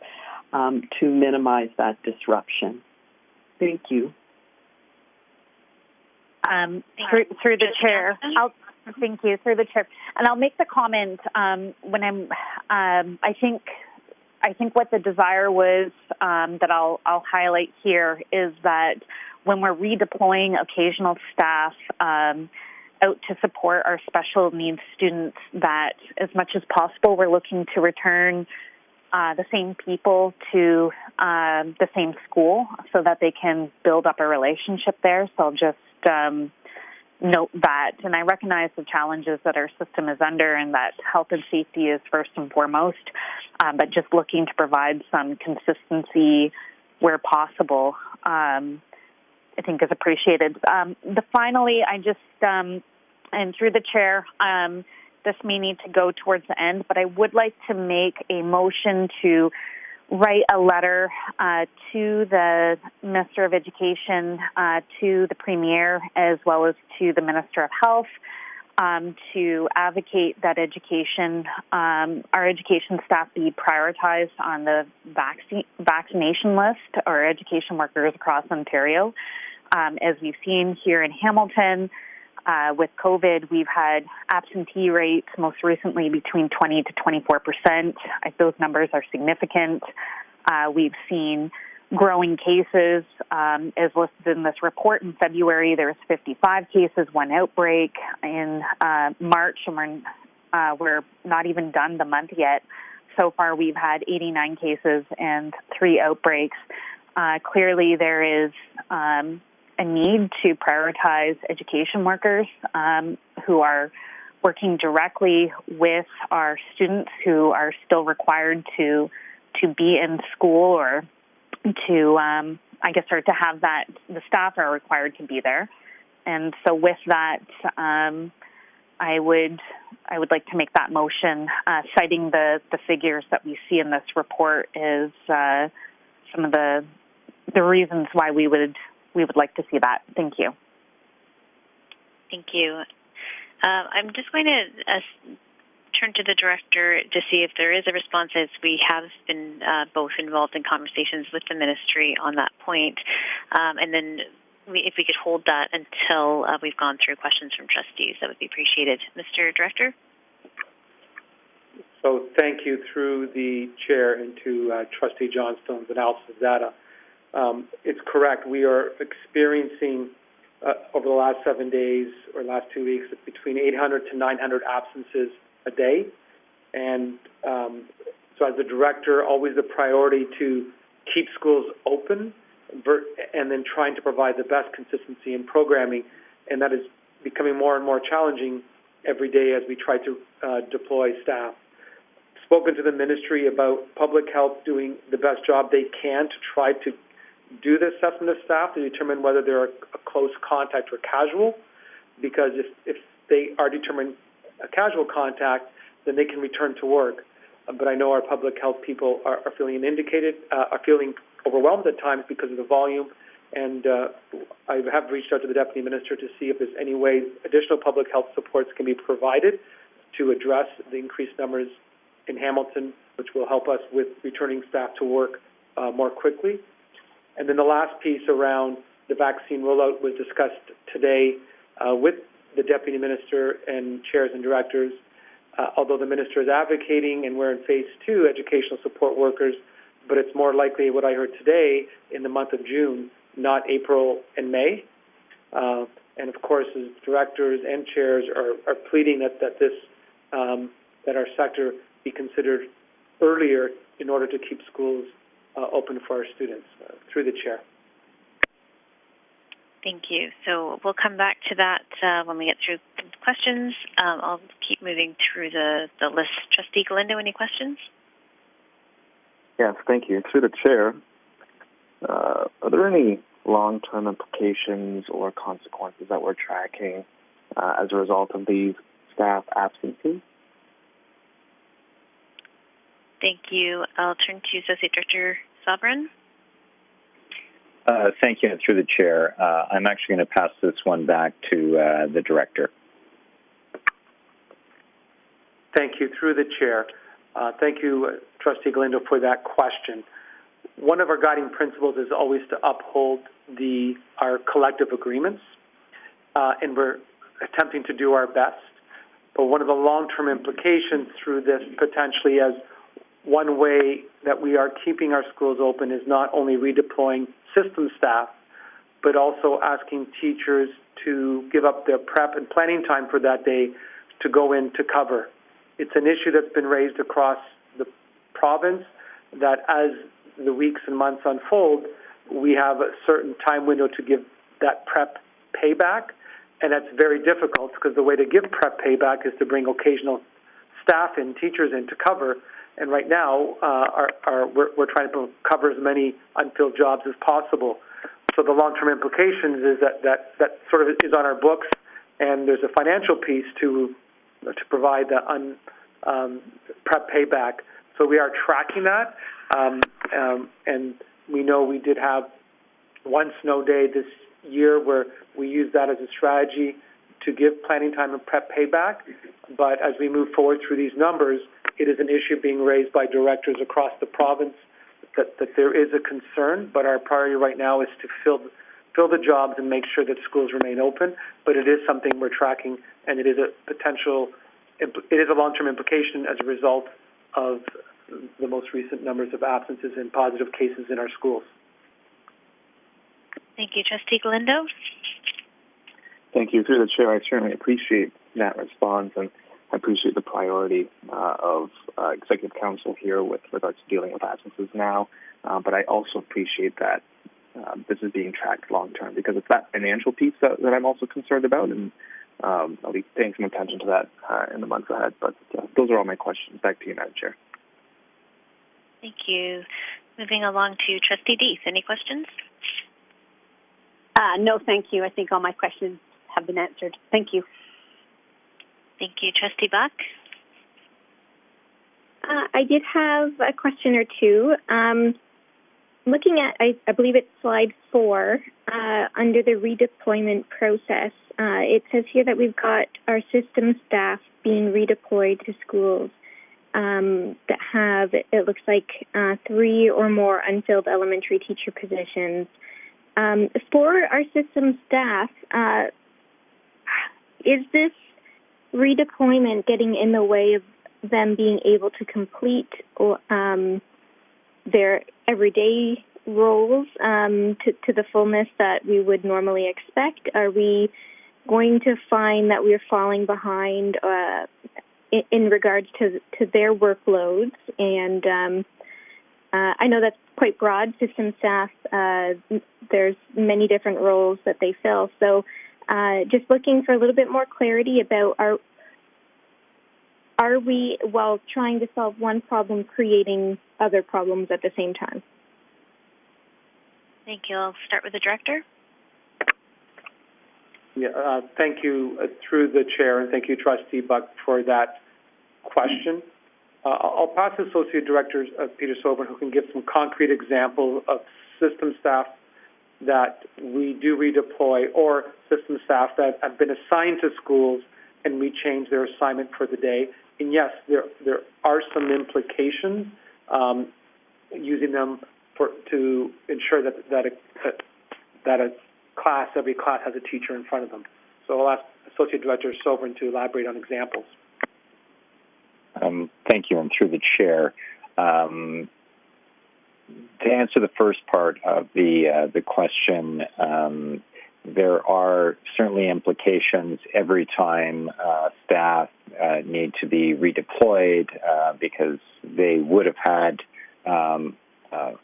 to minimize that disruption. Thank you. Through the chair, thank you. Through the chair, and I'll make the comment when I think what the desire was that I'll highlight here is that when we're redeploying occasional staff out to support our special needs students, that as much as possible we're looking to return the same people to the same school so that they can build up a relationship there. So I'll just note that. And I recognize the challenges that our system is under and that health and safety is first and foremost, but just looking to provide some consistency where possible, I think is appreciated. Finally, I just, and through the chair, this may need to go towards the end, but I would like to make a motion to write a letter to the Minister of Education, to the Premier, as well as to the Minister of Health, to advocate that our education staff be prioritized on the vaccination list, or education workers across Ontario. As we've seen here in Hamilton, with COVID, we've had absentee rates most recently between 20 to 24%. Those numbers are significant. We've seen growing cases. As listed in this report, in February, there was 55 cases, one outbreak. In March, and we're not even done the month yet. So far, we've had 89 cases and 3 outbreaks. Clearly, there is a need to prioritize education workers who are working directly with our students who are still required to be in school, or to or to have that, the staff are required to be there. And so with that, I would like to make that motion, citing the figures that we see in this report is some of the reasons why we would like to see that. Thank you. Thank you. I'm just going to turn to the director to see if there is a response, as we have been both involved in conversations with the ministry on that point. And then if we could hold that until we've gone through questions from trustees, that would be appreciated. Mr. Director? So thank you through the chair and to Trustee Johnstone's analysis of data. It's correct. We are experiencing over the last 7 days or last 2 weeks between 800 to 900 absences a day. And so as the director, always the priority to keep schools open and then trying to provide the best consistency in programming. And that is becoming more and more challenging every day as we try to deploy staff. Spoken to the ministry about public health doing the best job they can to try to do the assessment of staff to determine whether they're a close contact or casual, because if they are determined a casual contact, then they can return to work. But I know our public health people are feeling are feeling overwhelmed at times because of the volume, and I have reached out to the Deputy Minister to see if there's any way additional public health supports can be provided to address the increased numbers in Hamilton, which will help us with returning staff to work more quickly. And then the last piece around the vaccine rollout was discussed today with the Deputy Minister and chairs and directors. Although the Minister is advocating, and we're in phase 2, educational support workers, but it's more likely what I heard today in the month of June, not April and May. And of course, as directors and chairs are pleading that our sector be considered earlier in order to keep schools open for our students. Through the chair. Thank you. So we'll come back to that when we get through questions. I'll keep moving through the list. Trustee Galindo, any questions? Yes, thank you. Through the chair, are there any long-term implications or consequences that we're tracking as a result of these staff absences? Thank you. I'll turn to Associate Director Sovereign. Thank you. And through the chair, I'm actually going to pass this one back to the director. Thank you. Through the chair. Thank you, Trustee Galindo, for that question. One of our guiding principles is always to uphold our collective agreements, and we're attempting to do our best. But one of the long-term implications through this, potentially as one way that we are keeping our schools open, is not only redeploying system staff, but also asking teachers to give up their prep and planning time for that day to go in to cover. It's an issue that's been raised across the province that as the weeks and months unfold, we have a certain time window to give that prep payback, and that's very difficult because the way to give prep payback is to bring occasional staff and teachers in to cover. And right now, we're trying to cover as many unfilled jobs as possible. So the long-term implications is that sort of is on our books, and there's a financial piece to provide the prep payback. So we are tracking that, and we know we did have one snow day this year where we used that as a strategy to give planning time and prep payback. But as we move forward through these numbers, it is an issue being raised by directors across the province that there is a concern, but our priority right now is to fill the jobs and make sure that schools remain open. But it is something we're tracking, and it is a long-term implication as a result of the most recent numbers of absences and positive cases in our schools. Thank you. Trustee Galindo? Thank you. Through the chair, I certainly appreciate that response, and I appreciate the priority of Executive Council here with regards to dealing with absences now. But I also appreciate that this is being tracked long-term, because it's that financial piece that I'm also concerned about, and I'll be paying some attention to that in the months ahead. But those are all my questions. Back to you, Madam Chair. Thank you. Moving along to Trustee Deeth. Any questions? No, thank you. I think all my questions have been answered. Thank you. Thank you. Trustee Buck? I did have a question or two. Looking at, I believe it's slide 4, under the redeployment process, it says here that we've got our system staff being redeployed to schools that have, it looks like, 3 or more unfilled elementary teacher positions. For our system staff, is this redeployment getting in the way of them being able to complete their everyday roles to the fullness that we would normally expect? Are we going to find that we're falling behind in regards to their workloads? And I know that's quite broad. System staff, there's many different roles that they fill. So just looking for a little bit more clarity about are we, while trying to solve one problem, creating other problems at the same time? Thank you. I'll start with the director. Yeah, thank you through the chair, and thank you, Trustee Buck, for that question. I'll pass to Associate Director Peter Sobran, who can give some concrete examples of system staff that we do redeploy, or system staff that have been assigned to schools and we change their assignment for the day. And yes, there are some implications using them to ensure that a class, every class has a teacher in front of them. So I'll ask Associate Director Sobran to elaborate on examples. Thank you, and through the chair. To answer the first part of the question, there are certainly implications every time staff need to be redeployed because they would have had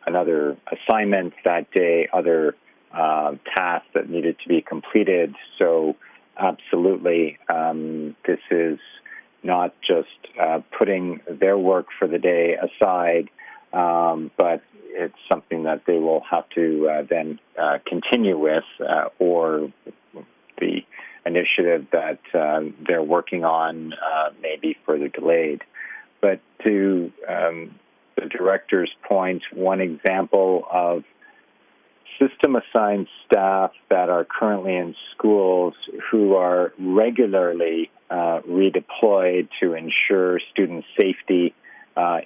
another assignment that day, other tasks that needed to be completed. So absolutely, this is not just putting their work for the day aside, but it's something that they will have to then continue with, or the initiative that they're working on may be further delayed. But to the director's point, one example of system-assigned staff that are currently in schools who are regularly redeployed to ensure student safety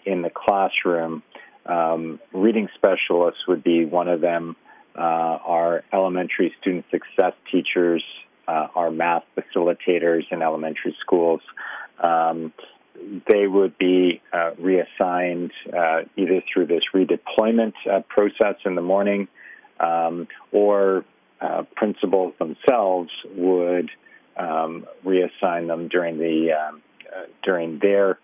in the classroom. Reading specialists would be one of them. Our elementary student success teachers, our math facilitators in elementary schools. They would be reassigned either through this redeployment process in the morning, or principals themselves would reassign them during their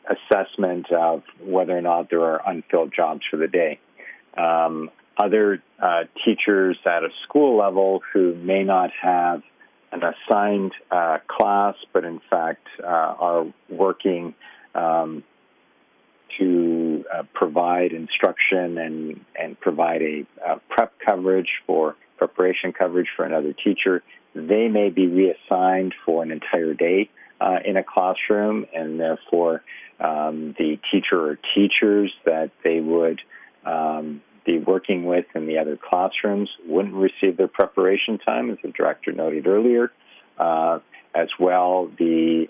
assessment of whether or not there are unfilled jobs for the day. Other teachers at a school level who may not have an assigned class, but in fact are working to provide instruction and provide a preparation coverage for another teacher. They may be reassigned for an entire day in a classroom, and therefore the teacher or teachers that they would be working with in the other classrooms wouldn't receive their preparation time, as the director noted earlier. As well, the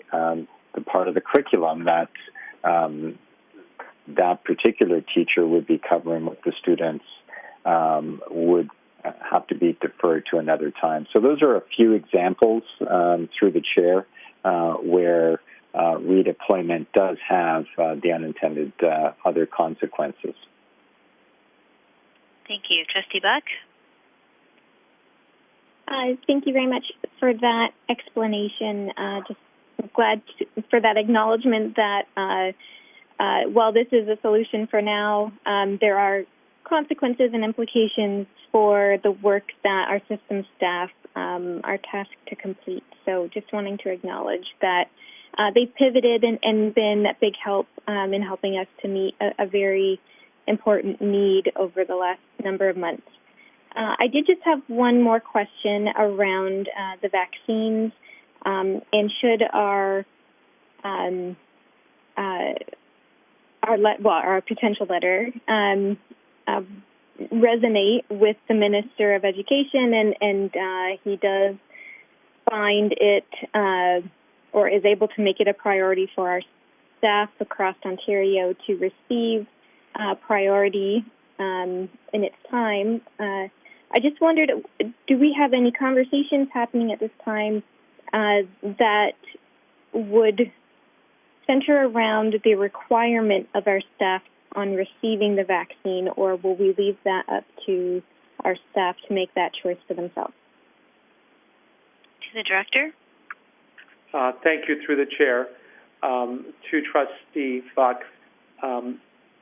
part of the curriculum that that particular teacher would be covering with the students would have to be deferred to another time. So those are a few examples through the chair where redeployment does have the unintended other consequences. Thank you. Trustee Buck? Thank you very much for that explanation. Just glad for that acknowledgement that while this is a solution for now, there are consequences and implications for the work that our system staff are tasked to complete. So just wanting to acknowledge that they've pivoted and been a big help in helping us to meet a very important need over the last number of months. I did just have one more question around the vaccines, and should our potential letter resonate with the Minister of Education, and he does find it or is able to make it a priority for our staff across Ontario to receive priority in its time. I just wondered, do we have any conversations happening at this time that would center around the requirement of our staff on receiving the vaccine, or will we leave that up to our staff to make that choice for themselves? To the director. Thank you, through the chair. To Trustee Buck,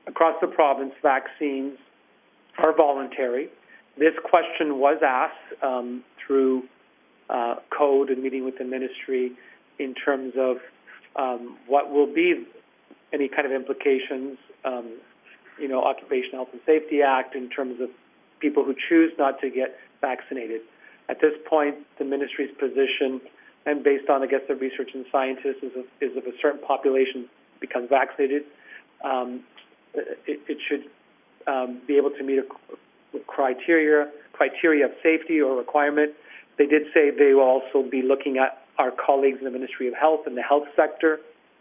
across the province, vaccines are voluntary. This question was asked through code and meeting with the ministry in terms of what will be any kind of implications, Occupational Health and Safety Act, in terms of people who choose not to get vaccinated. At this point, the ministry's position, and based on, I guess, the research and scientists, is if a certain population becomes vaccinated, it should be able to meet a criteria of safety or requirement. They did say they will also be looking at our colleagues in the Ministry of Health and the health sector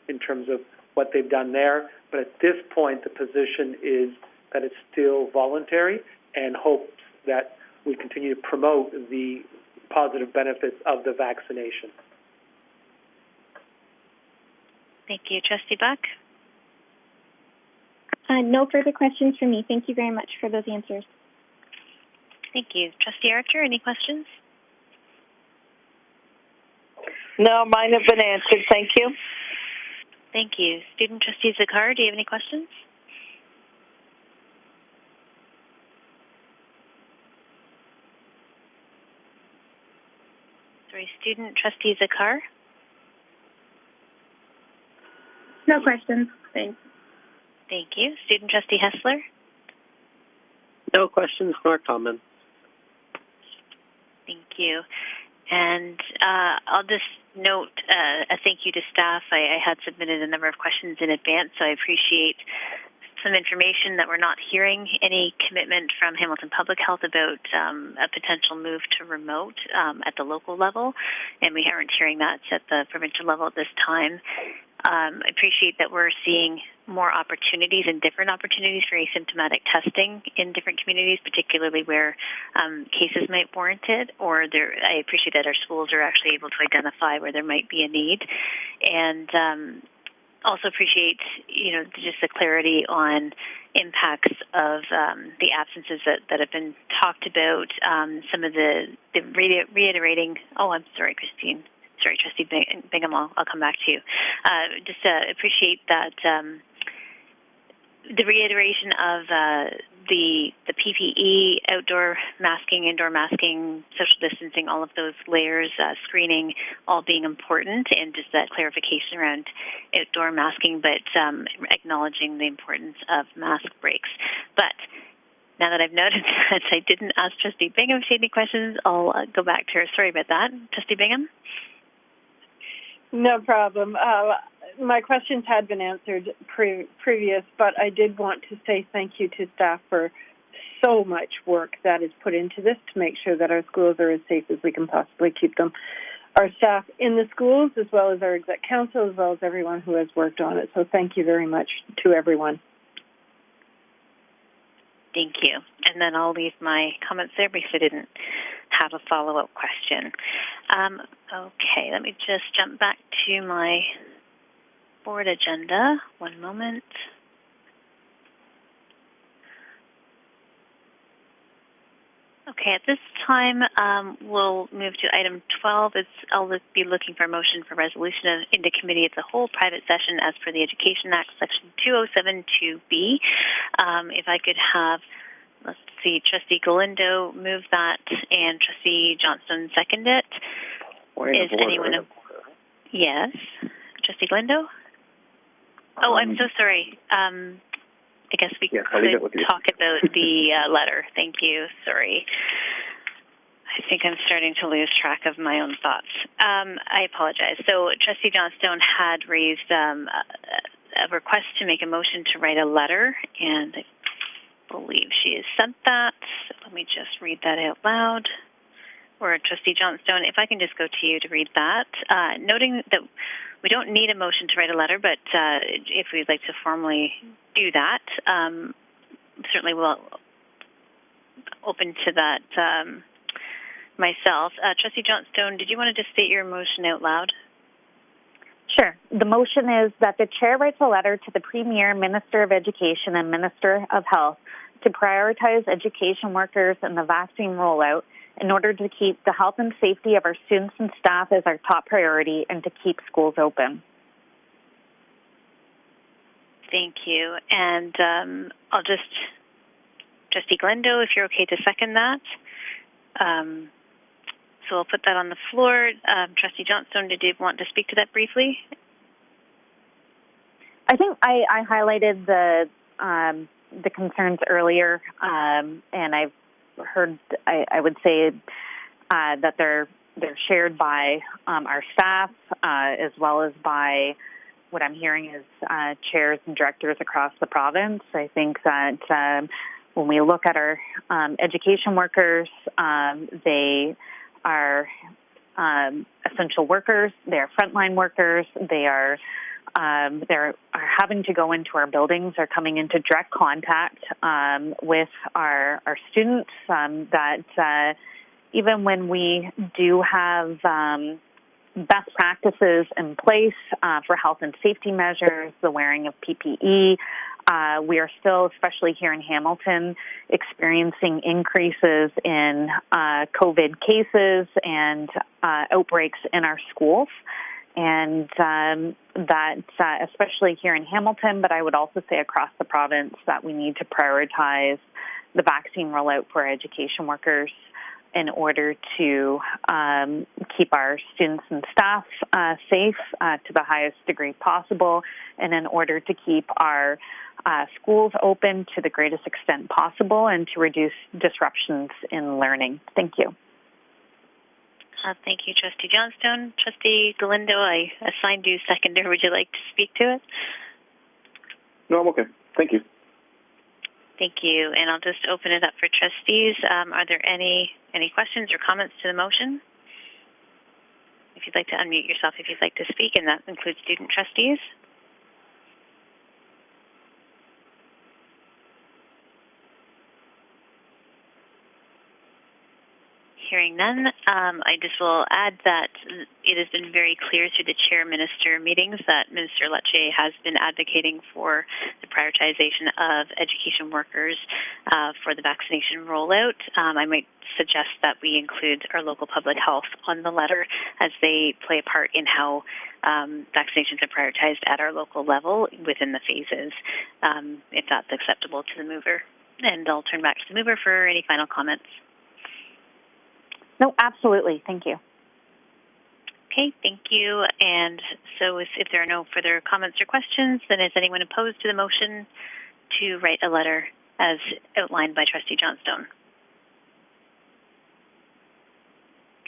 in terms of what they've done there. But at this point, the position is that it's still voluntary, and hopes that we continue to promote the positive benefits of the vaccination. Thank you. Trustee Buck? No further questions from me. Thank you very much for those answers. Thank you. Trustee Archer, any questions? No, mine have been answered. Thank you. Thank you. Student Trustee Zakar, do you have any questions? Sorry, Student Trustee Zakar? No questions. Thanks. Thank you. Student Trustee Hessler? No questions nor comments. Thank you. And I'll just note a thank you to staff. I had submitted a number of questions in advance, so I appreciate some information that we're not hearing any commitment from Hamilton Public Health about a potential move to remote at the local level, and we aren't hearing that at the provincial level at this time. I appreciate that we're seeing more opportunities and different opportunities for asymptomatic testing in different communities, particularly where cases might warrant it, or I appreciate that our schools are actually able to identify where there might be a need. And also appreciate, just the clarity on impacts of the absences that have been talked about, some of the reiterating. Oh, I'm sorry, Christine. Sorry, Trustee Bingham, I'll come back to you. Just appreciate that the reiteration of the PPE, outdoor masking, indoor masking, social distancing, all of those layers, screening, all being important, and just that clarification around outdoor masking, but acknowledging the importance of mask breaks. But now that I've noted that I didn't ask Trustee Bingham if she had any questions, I'll go back to her. Sorry about that. Trustee Bingham? No problem. My questions had been answered previous, but I did want to say thank you to staff for so much work that is put into this to make sure that our schools are as safe as we can possibly keep them. Our staff in the schools, as well as our exec council, as well as everyone who has worked on it. So thank you very much to everyone. Thank you. And then I'll leave my comments there because I didn't have a follow-up question. Okay, let me just jump back to my board agenda. One moment. Okay, at this time, we'll move to item 12. I'll be looking for a motion for resolution into committee as a whole private session as per the Education Act, Section 2072B. If I could have, let's see, Trustee Galindo move that and Trustee Johnstone second it. Is anyone? Yes, Trustee Galindo. Oh, I'm so sorry. I guess we could talk about the letter. Thank you. Sorry. I think I'm starting to lose track of my own thoughts. I apologize. So Trustee Johnstone had raised a request to make a motion to write a letter, and I believe she has sent that. So let me just read that out loud. Or Trustee Johnstone, if I can just go to you to read that, noting that we don't need a motion to write a letter, but if we'd like to formally do that, certainly we'll open to that myself. Trustee Johnstone, did you want to just state your motion out loud? Sure. The motion is that the Chair writes a letter to the Premier, Minister of Education, and Minister of Health to prioritize education workers and the vaccine rollout in order to keep the health and safety of our students and staff as our top priority and to keep schools open. Thank you. And I'll just, Trustee Glendo, if you're okay to second that. So I'll put that on the floor. Trustee Johnstone, did you want to speak to that briefly? I think I highlighted the concerns earlier, and I've heard, I would say that they're shared by our staff as well as by what I'm hearing is chairs and directors across the province. I think that when we look at our education workers, they are essential workers. They are frontline workers. They're having to go into our buildings. They're coming into direct contact with our students. That even when we do have best practices in place for health and safety measures, the wearing of PPE, we are still, especially here in Hamilton, experiencing increases in COVID cases and outbreaks in our schools. And that, especially here in Hamilton, but I would also say across the province, that we need to prioritize the vaccine rollout for our education workers in order to keep our students and staff safe to the highest degree possible, and in order to keep our schools open to the greatest extent possible and to reduce disruptions in learning. Thank you. Thank you, Trustee Johnstone. Trustee Galindo, I assigned you seconder. Would you like to speak to it? No, I'm okay. Thank you. Thank you. And I'll just open it up for trustees. Are there any questions or comments to the motion? If you'd like to unmute yourself if you'd like to speak, and that includes student trustees. Hearing none, I just will add that it has been very clear through the chair-minister meetings that Minister Lecce has been advocating for the prioritization of education workers for the vaccination rollout. I might suggest that we include our local public health on the letter as they play a part in how vaccinations are prioritized at our local level within the phases, if that's acceptable to the mover. And I'll turn back to the mover for any final comments. No, absolutely. Thank you. Okay, thank you. And so if there are no further comments or questions, then is anyone opposed to the motion to write a letter as outlined by Trustee Johnstone?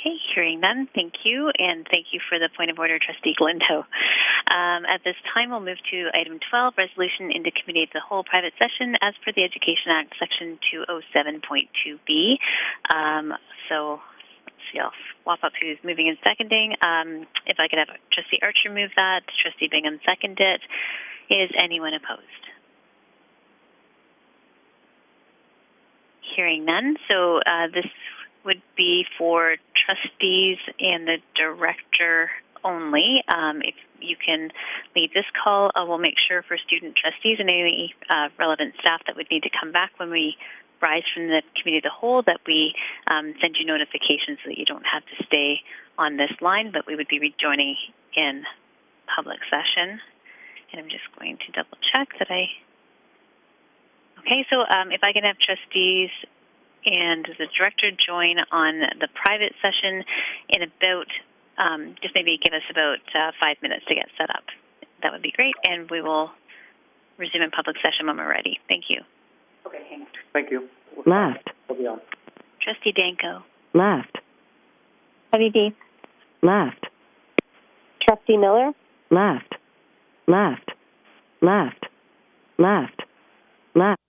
Okay, hearing none, thank you. And thank you for the point of order, Trustee Galindo. At this time, we'll move to item 12, resolution into committee of the whole private session as per the Education Act, section 207.2b. So I'll swap up who's moving and seconding. If I could have Trustee Archer move that, Trustee Bingham second it. Is anyone opposed? Hearing none. So this would be for trustees and the director only. If you can lead this call, we'll make sure for student trustees and any relevant staff that would need to come back when we rise from the committee of the whole, that we send you notifications so that you don't have to stay on this line, but we would be rejoining in public session. And I'm just going to double check that Okay, so if I can have trustees and the director join on the private session in about, just maybe give us about 5 minutes to get set up. That would be great, and we will resume in public session when we're ready. Thank you. Okay, hang on. Thank you. Left. We'll be on. Trustee Danko. Left. Trustee Left. Trustee Miller. Left. Left. Left. Left. Left.